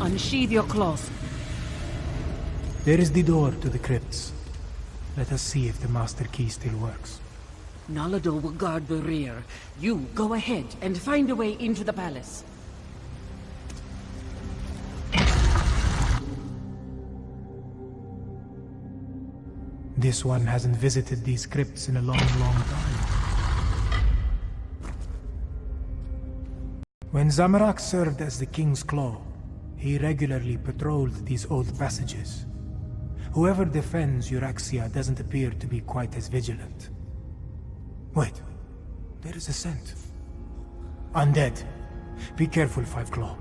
Unsheathe your claws. There is the door to the crypts. Let us see if the master key still works. Nalado will guard the rear. You go ahead and find a way into the palace. This one hasn't visited these crypts in a long, long time. When Zamorak served as the King's Claw, he regularly patrolled these old passages. Whoever defends Euraxia doesn't appear to be quite as vigilant. Wait, there is a scent. Undead. Be careful, Five Claw.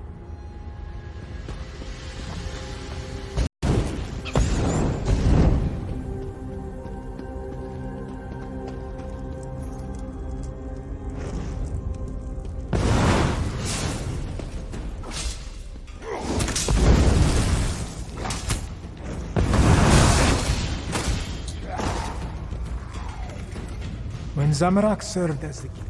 When Zamorak served as the king.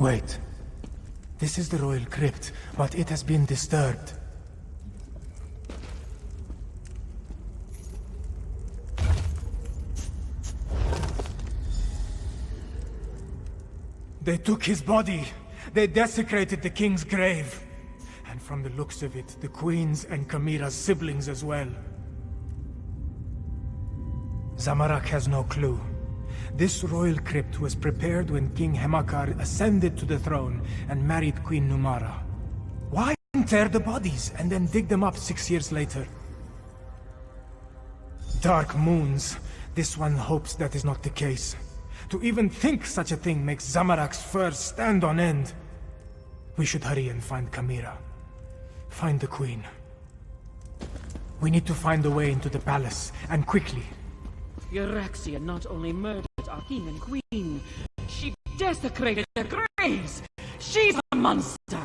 Wait. This is the royal crypt, but it has been disturbed. They took his body. They desecrated the king's grave. And from the looks of it, the queen's and Kamira's siblings as well. Zamorak has no clue. This royal crypt was prepared when King Hemakar ascended to the throne and married Queen Numara. Why inter the bodies and then dig them up 6 years later? Dark moons. This one hopes that is not the case. To even think such a thing makes Zamorak's fur stand on end. We should hurry and find Kamira. Find the queen. We need to find a way into the palace, and quickly. Euraxia not only murdered our king and queen, she desecrated their graves! She's a monster!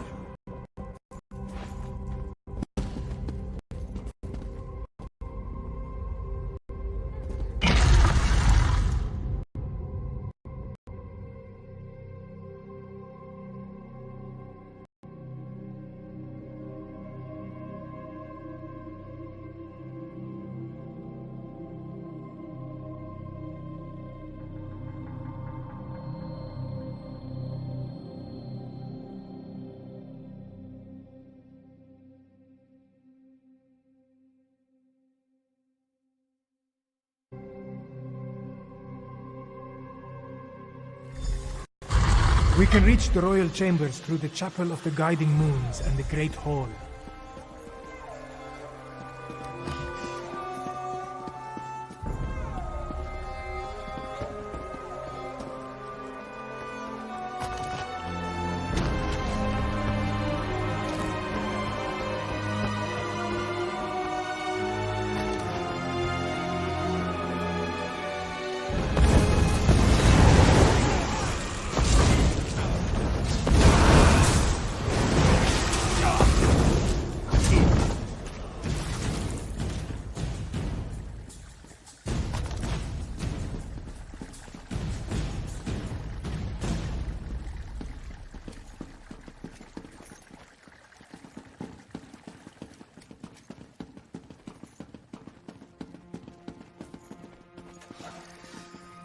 We can reach the royal chambers through the Chapel of the Guiding Moons and the Great Hall.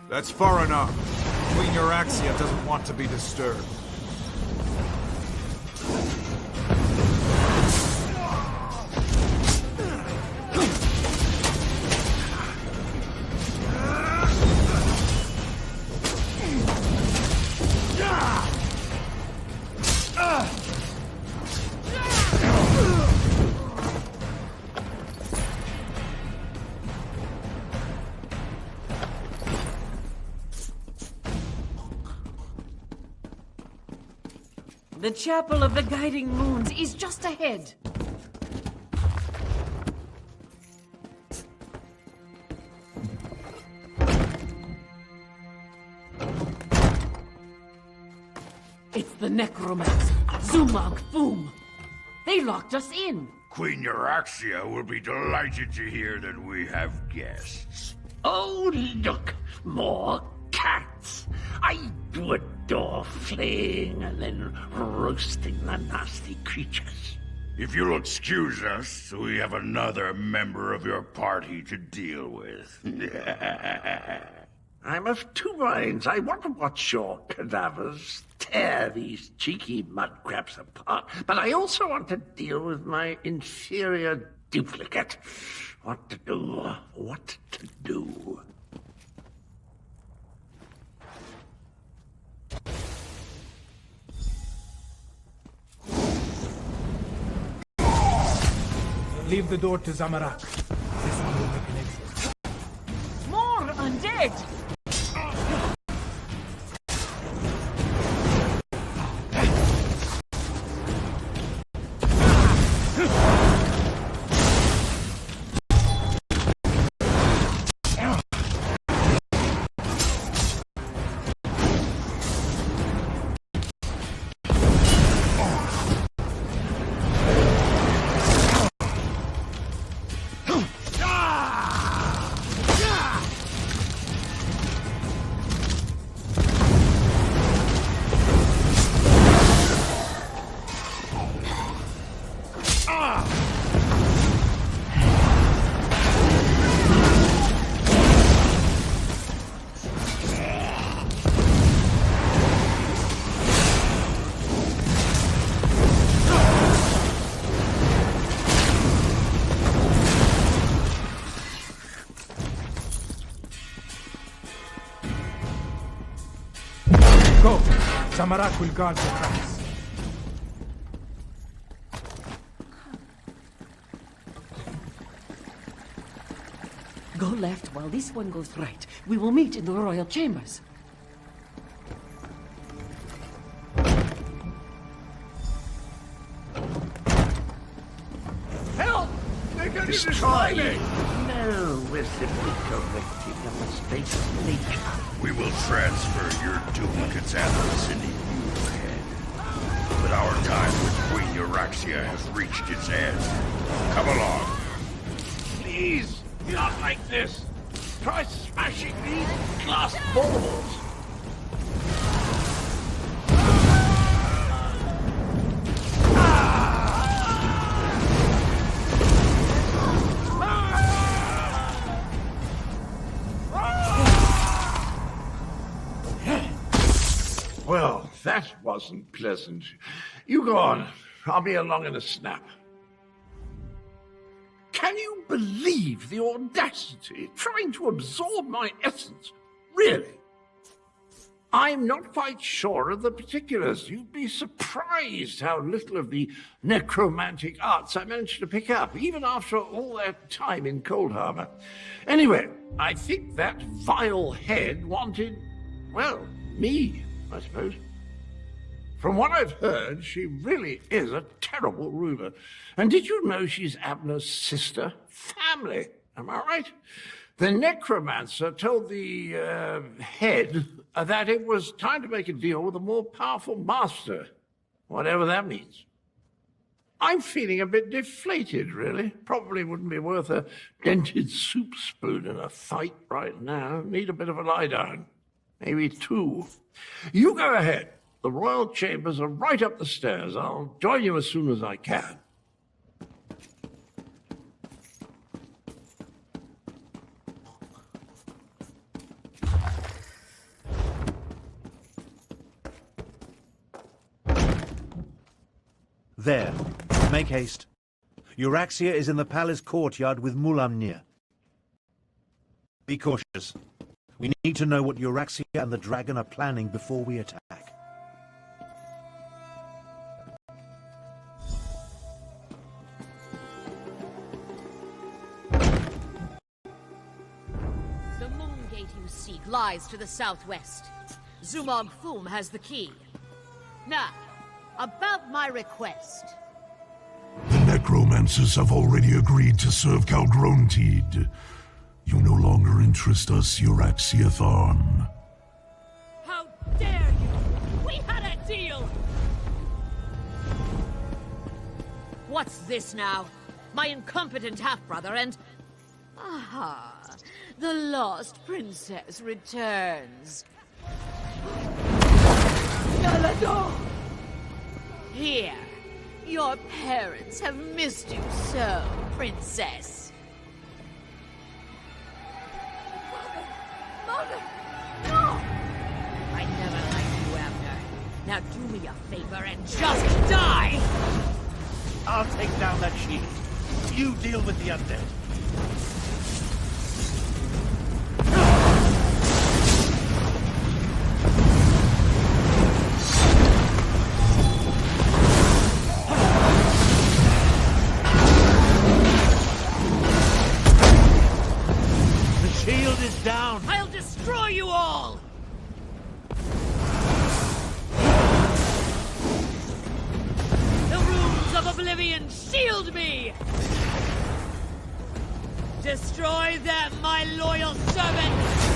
That's far enough. Queen Euraxia doesn't want to be disturbed. The Chapel of the Guiding Moons is just ahead. It's the necromancer, Zumag Foom. They locked us in. Queen Euraxia will be delighted to hear that we have guests. Oh, look, more cats. I do adore flaying and then roasting the nasty creatures. If you'll excuse us, we have another member of your party to deal with. I'm of two minds. I want to watch your cadavers tear these cheeky mudcrabs apart, but I also want to deal with my inferior duplicate. What to do, what to do. Leave the door to Zamorak. This one will make an exit. More undead! Zamarak will guard the tracks. Go left while this one goes right. We will meet in the royal chambers. Help! They're going to destroy me! No, we're simply correcting a mistake later. We will transfer your duplicate's atlas into your head. But our time with Queen Euraxia has reached its end. Come along. Please, not like this. Try smashing these glass balls. Well, that wasn't pleasant. You go on. I'll be along in a snap. Can you believe the audacity trying to absorb my essence? Really? I'm not quite sure of the particulars. You'd be surprised how little of the necromantic arts I managed to pick up, even after all that time in Cold Harbor. Anyway, I think that vile head wanted, well, me, I suppose. From what I've heard, she really is a terrible ruler. And did you know she's Abner's sister? Family, am I right? The necromancer told the head that it was time to make a deal with a more powerful master, whatever that means. I'm feeling a bit deflated, really. Probably wouldn't be worth a dented soup spoon in a fight right now. Need a bit of a lie down. Maybe two. You go ahead. The royal chambers are right up the stairs. I'll join you as soon as I can. There. Make haste. Euraxia is in the palace courtyard with Mulamnir. Be cautious. We need to know what Euraxia and the dragon are planning before we attack. The moon gate you seek lies to the southwest. Zumog Thum has the key. Now, about my request. The necromancers have already agreed to serve Calgrontid. You no longer interest us, Euraxia Tharn. How dare you! We had a deal! What's this now? My incompetent half-brother and... Aha! The lost princess returns. Galador! Here. Your parents have missed you so, princess. Mother! No! I never liked you, Abner. Now do me a favor and just die! I'll take down that shield. You deal with the undead. Shield is down! I'll destroy you all! The runes of oblivion shield me! Destroy them, my loyal servants!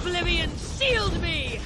of Oblivion, shield me!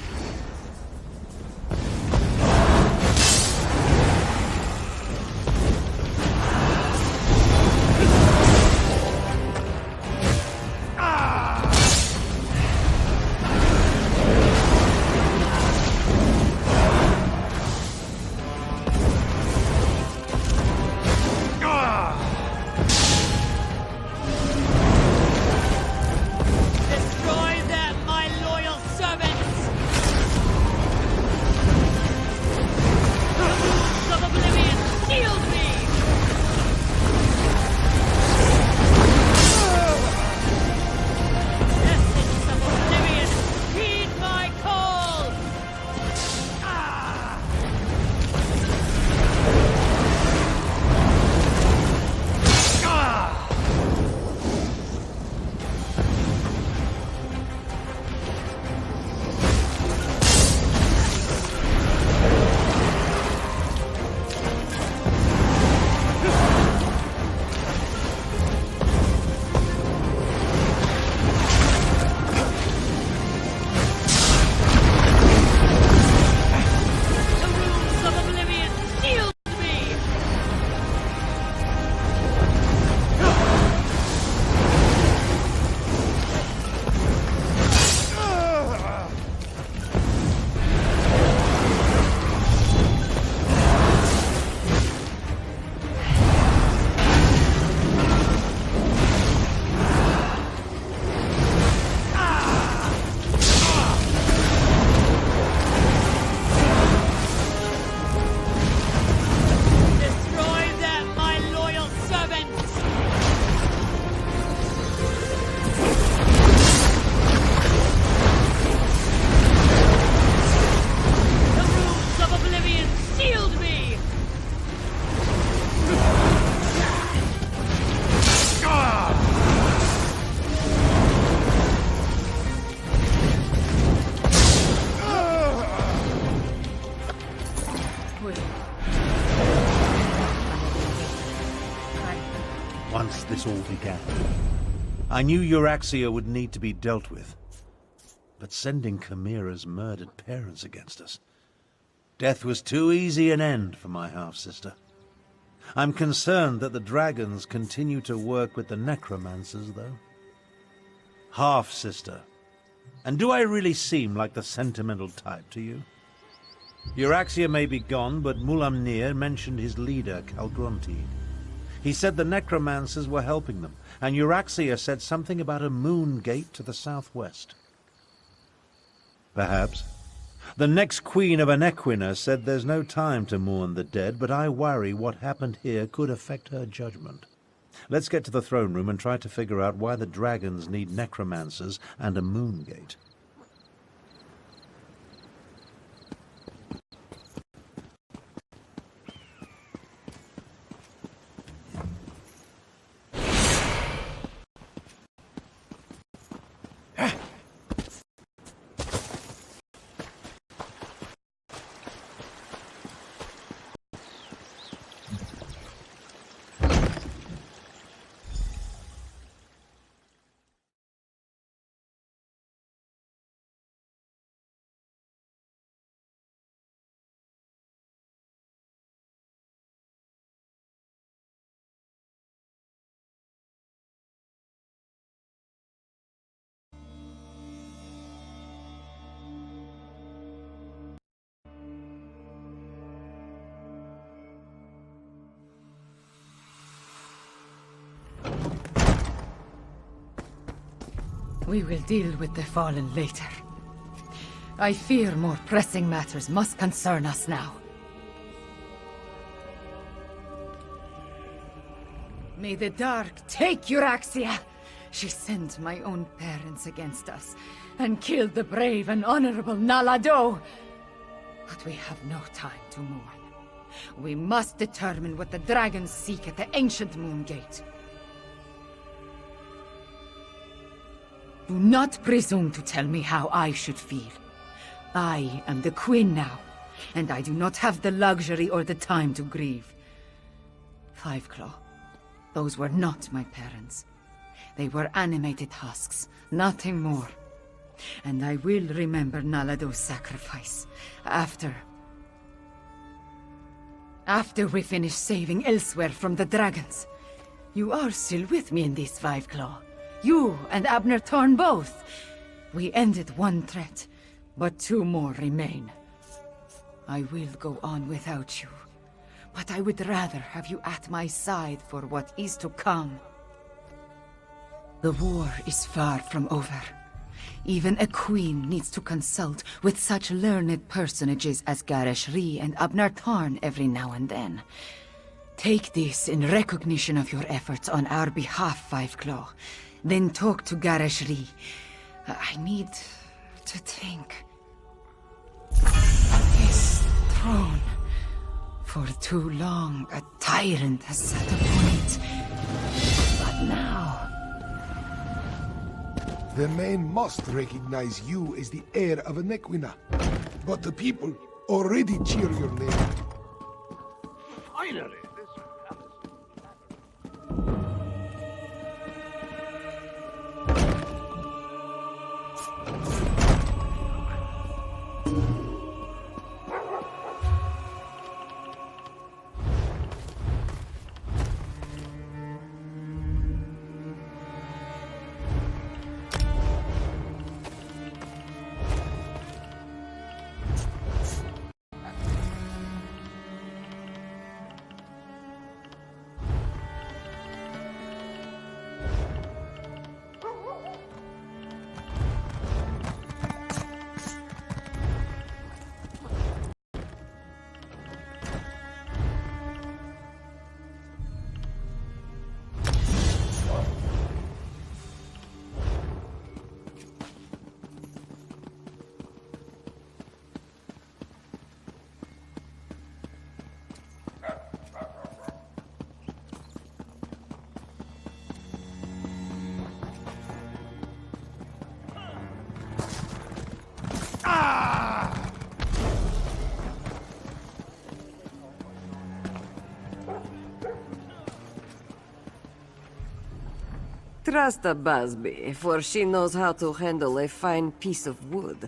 Once this all began, I knew Euraxia would need to be dealt with. But sending Chimera's murdered parents against us, death was too easy an end for my half-sister. I'm concerned that the dragons continue to work with the necromancers, though. Half-sister. And do I really seem like the sentimental type to you? Euraxia may be gone, but Mulamnir mentioned his leader, Calgronti. He said the necromancers were helping them, and Euraxia said something about a moon gate to the southwest. Perhaps. The next queen of Anequina said there's no time to mourn the dead, but I worry what happened here could affect her judgment. Let's get to the throne room and try to figure out why the dragons need necromancers and a moon gate. We will deal with the fallen later. I fear more pressing matters must concern us now. May the dark take Euraxia! She sent my own parents against us, and killed the brave and honorable Nalado! But we have no time to mourn. We must determine what the dragons seek at the ancient moon gate. Do not presume to tell me how I should feel. I am the queen now, and I do not have the luxury or the time to grieve. Fiveclaw, those were not my parents. They were animated husks, nothing more. And I will remember Nalado's sacrifice. After we finish saving Elsweyr from the dragons. You are still with me in this, Fiveclaw. You and Abner Thorn both. We ended one threat, but two more remain. I will go on without you, but I would rather have you at my side for what is to come. The war is far from over. Even a queen needs to consult with such learned personages as Garesh Rhi and Abner Thorn every now and then. Take this in recognition of your efforts on our behalf, Fiveclaw. Then talk to Garesh Rhi. I need to think. His throne. For too long, a tyrant has sat upon it. But now... The men must recognize you as the heir of Anequina. But the people already cheer your name. Finally! Trust a Busby, for she knows how to handle a fine piece of wood.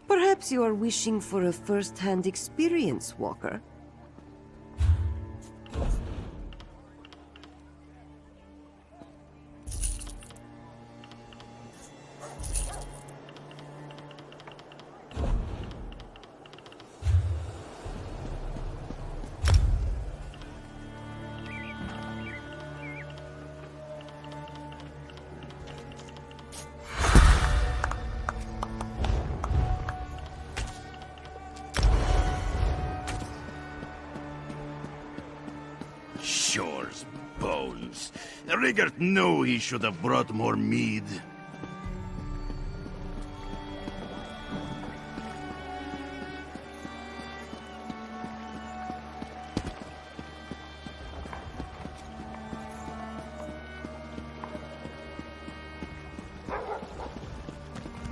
Perhaps you are wishing for a first-hand experience, Walker. Shore's bones. Rigert knew he should have brought more mead.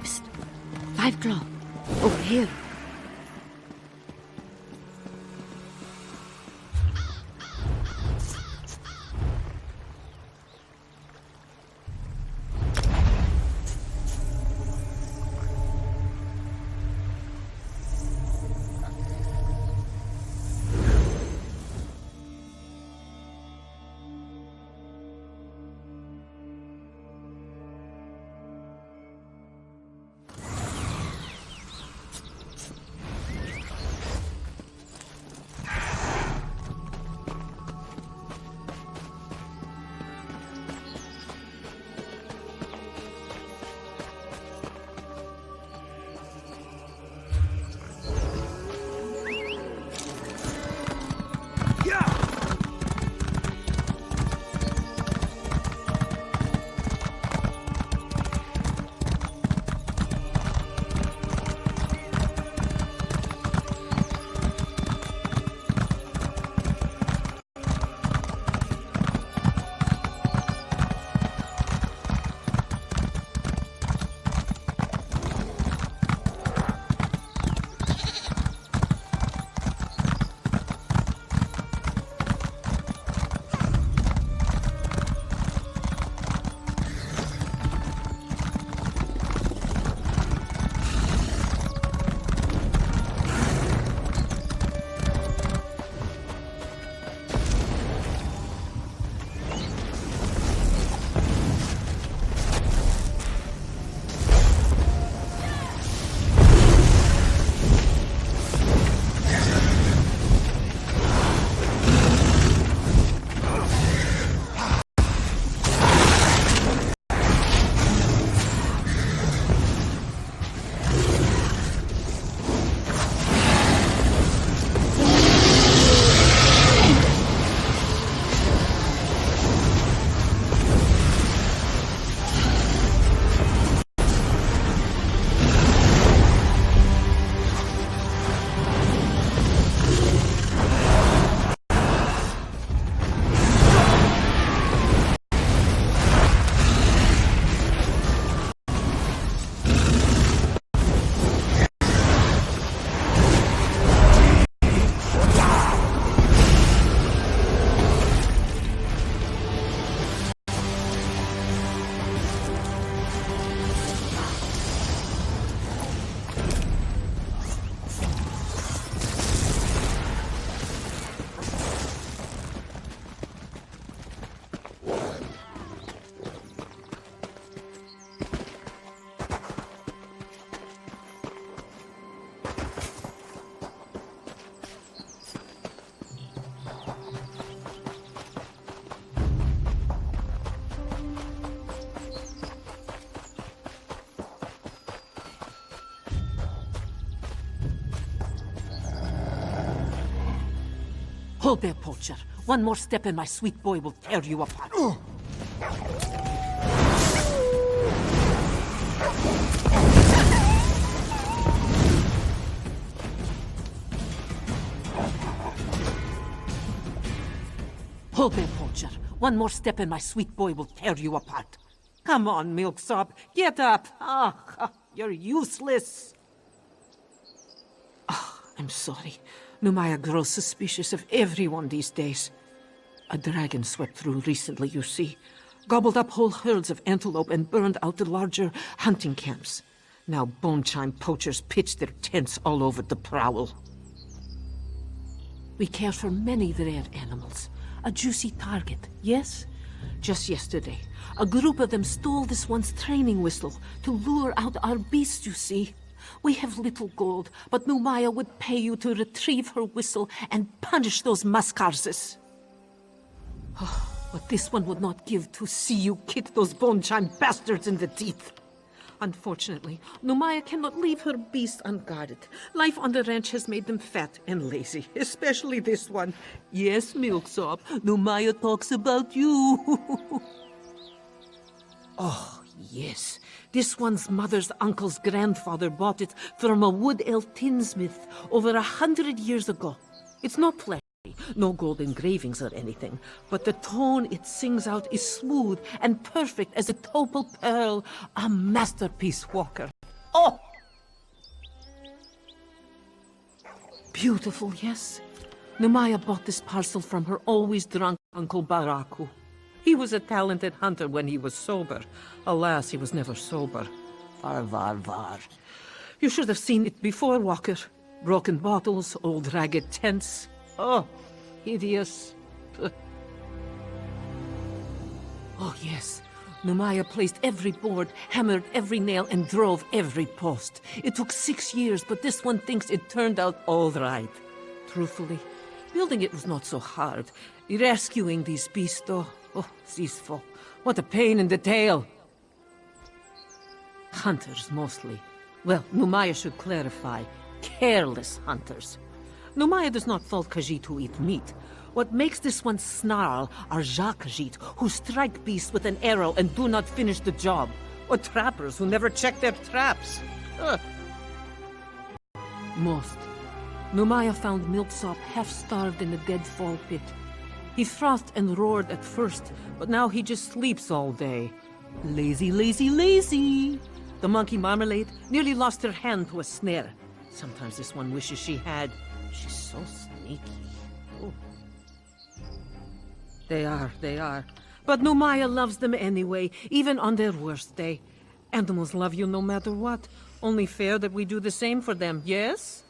Psst. Fiveclaw. Over here. Hold there, poacher. One more step and my sweet boy will tear you apart. Hold there, poacher. One more step and my sweet boy will tear you apart. Come on, Milksop. Get up. You're useless. I'm sorry. Numaya grows suspicious of everyone these days. A dragon swept through recently, you see. Gobbled up whole herds of antelope and burned out the larger hunting camps. Now bone-chime poachers pitch their tents all over the prowl. We care for many rare animals. A juicy target, yes? Just yesterday, a group of them stole this one's training whistle to lure out our beasts, you see. We have little gold, but Numaya would pay you to retrieve her whistle and punish those Mascarzes. But this one would not give to see you kick those bone-chime bastards in the teeth. Unfortunately, Numaya cannot leave her beast unguarded. Life on the ranch has made them fat and lazy, especially this one. Yes, Milksop, Numaya talks about you. Oh, yes. This one's mother's uncle's grandfather bought it from a wood elf tinsmith over 100 years ago. It's not flashy, no gold engravings or anything, but the tone it sings out is smooth and perfect as a topal pearl, a masterpiece, Walker. Oh! Beautiful, yes? Numaya bought this parcel from her always drunk Uncle Baraku. He was a talented hunter when he was sober. Alas, he was never sober. Var. You should have seen it before, Walker. Broken bottles, old ragged tents. Oh, hideous. Oh, yes. Numaya placed every board, hammered every nail, and drove every post. It took 6 years, but this one thinks it turned out all right. Truthfully, building it was not so hard. Rescuing these beasts, though, oh, Zizfo, what a pain in the tail. Hunters, mostly. Well, Numaya should clarify. Careless hunters. Numaya does not fault Khajiit who eat meat. What makes this one snarl are Khajiit who strike beasts with an arrow and do not finish the job. Or trappers who never check their traps. Ugh. Most. Numaya found Milksop half-starved in a deadfall pit. He frothed and roared at first, but now he just sleeps all day. Lazy, lazy, lazy! The monkey Marmalade nearly lost her hand to a snare. Sometimes this one wishes she had. She's so sneaky. Oh. They are. But Numaya loves them anyway, even on their worst day. Animals love you no matter what. Only fair that we do the same for them, yes?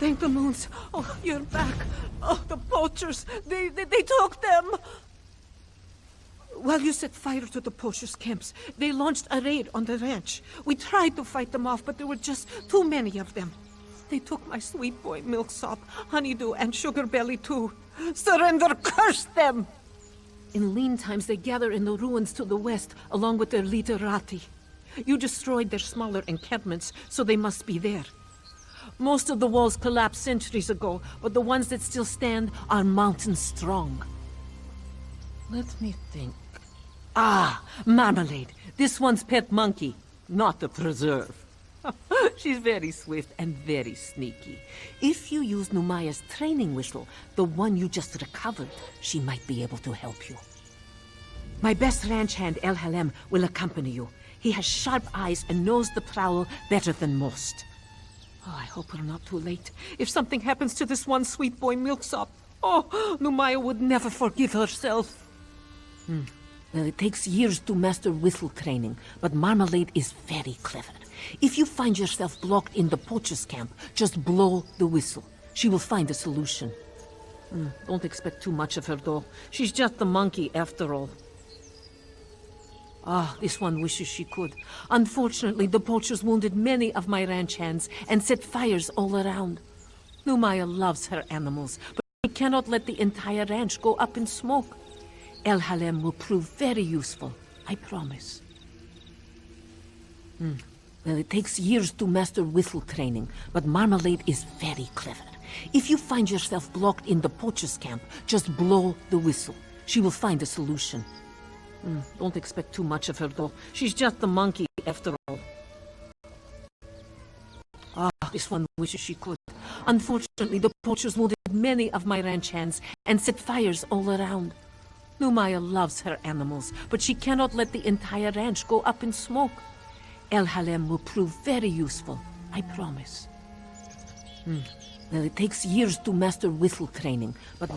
Thank the moons. Oh, you're back. Oh, the poachers. They took them. While you set fire to the poachers' camps, they launched a raid on the ranch. We tried to fight them off, but there were just too many of them. They took my sweet boy Milksop, Honeydew, and Sugarbelly too. Surrender, curse them! In lean times, they gather in the ruins to the west, along with their literati. You destroyed their smaller encampments, so they must be there. Most of the walls collapsed centuries ago, but the ones that still stand are mountain strong. Let me think. Ah, Marmalade. This one's pet monkey, not the preserve. She's very swift and very sneaky. If you use Numaya's training whistle, the one you just recovered, she might be able to help you. My best ranch hand, El Halem, will accompany you. He has sharp eyes and knows the prowl better than most. Oh, I hope we're not too late. If something happens to this one sweet boy Milksop, oh, Numaya would never forgive herself. Well, it takes years to master whistle training, but Marmalade is very clever. If you find yourself blocked in the poacher's camp, just blow the whistle. She will find a solution. Don't expect too much of her, though. She's just the monkey, after all. Ah, this one wishes she could. Unfortunately, the poachers wounded many of my ranch hands and set fires all around. Numaya loves her animals, but she cannot let the entire ranch go up in smoke. El Halem will prove very useful, I promise. Well, it takes years to master whistle training, but Marmalade is very clever. If you find yourself blocked in the poacher's camp, just blow the whistle. She will find a solution. Don't expect too much of her, though. She's just the monkey, after all. Ah, this one wishes she could. Unfortunately, the poachers wounded many of my ranch hands and set fires all around. Numaya loves her animals, but she cannot let the entire ranch go up in smoke. El Halem will prove very useful, I promise. Well, it takes years to master whistle training, but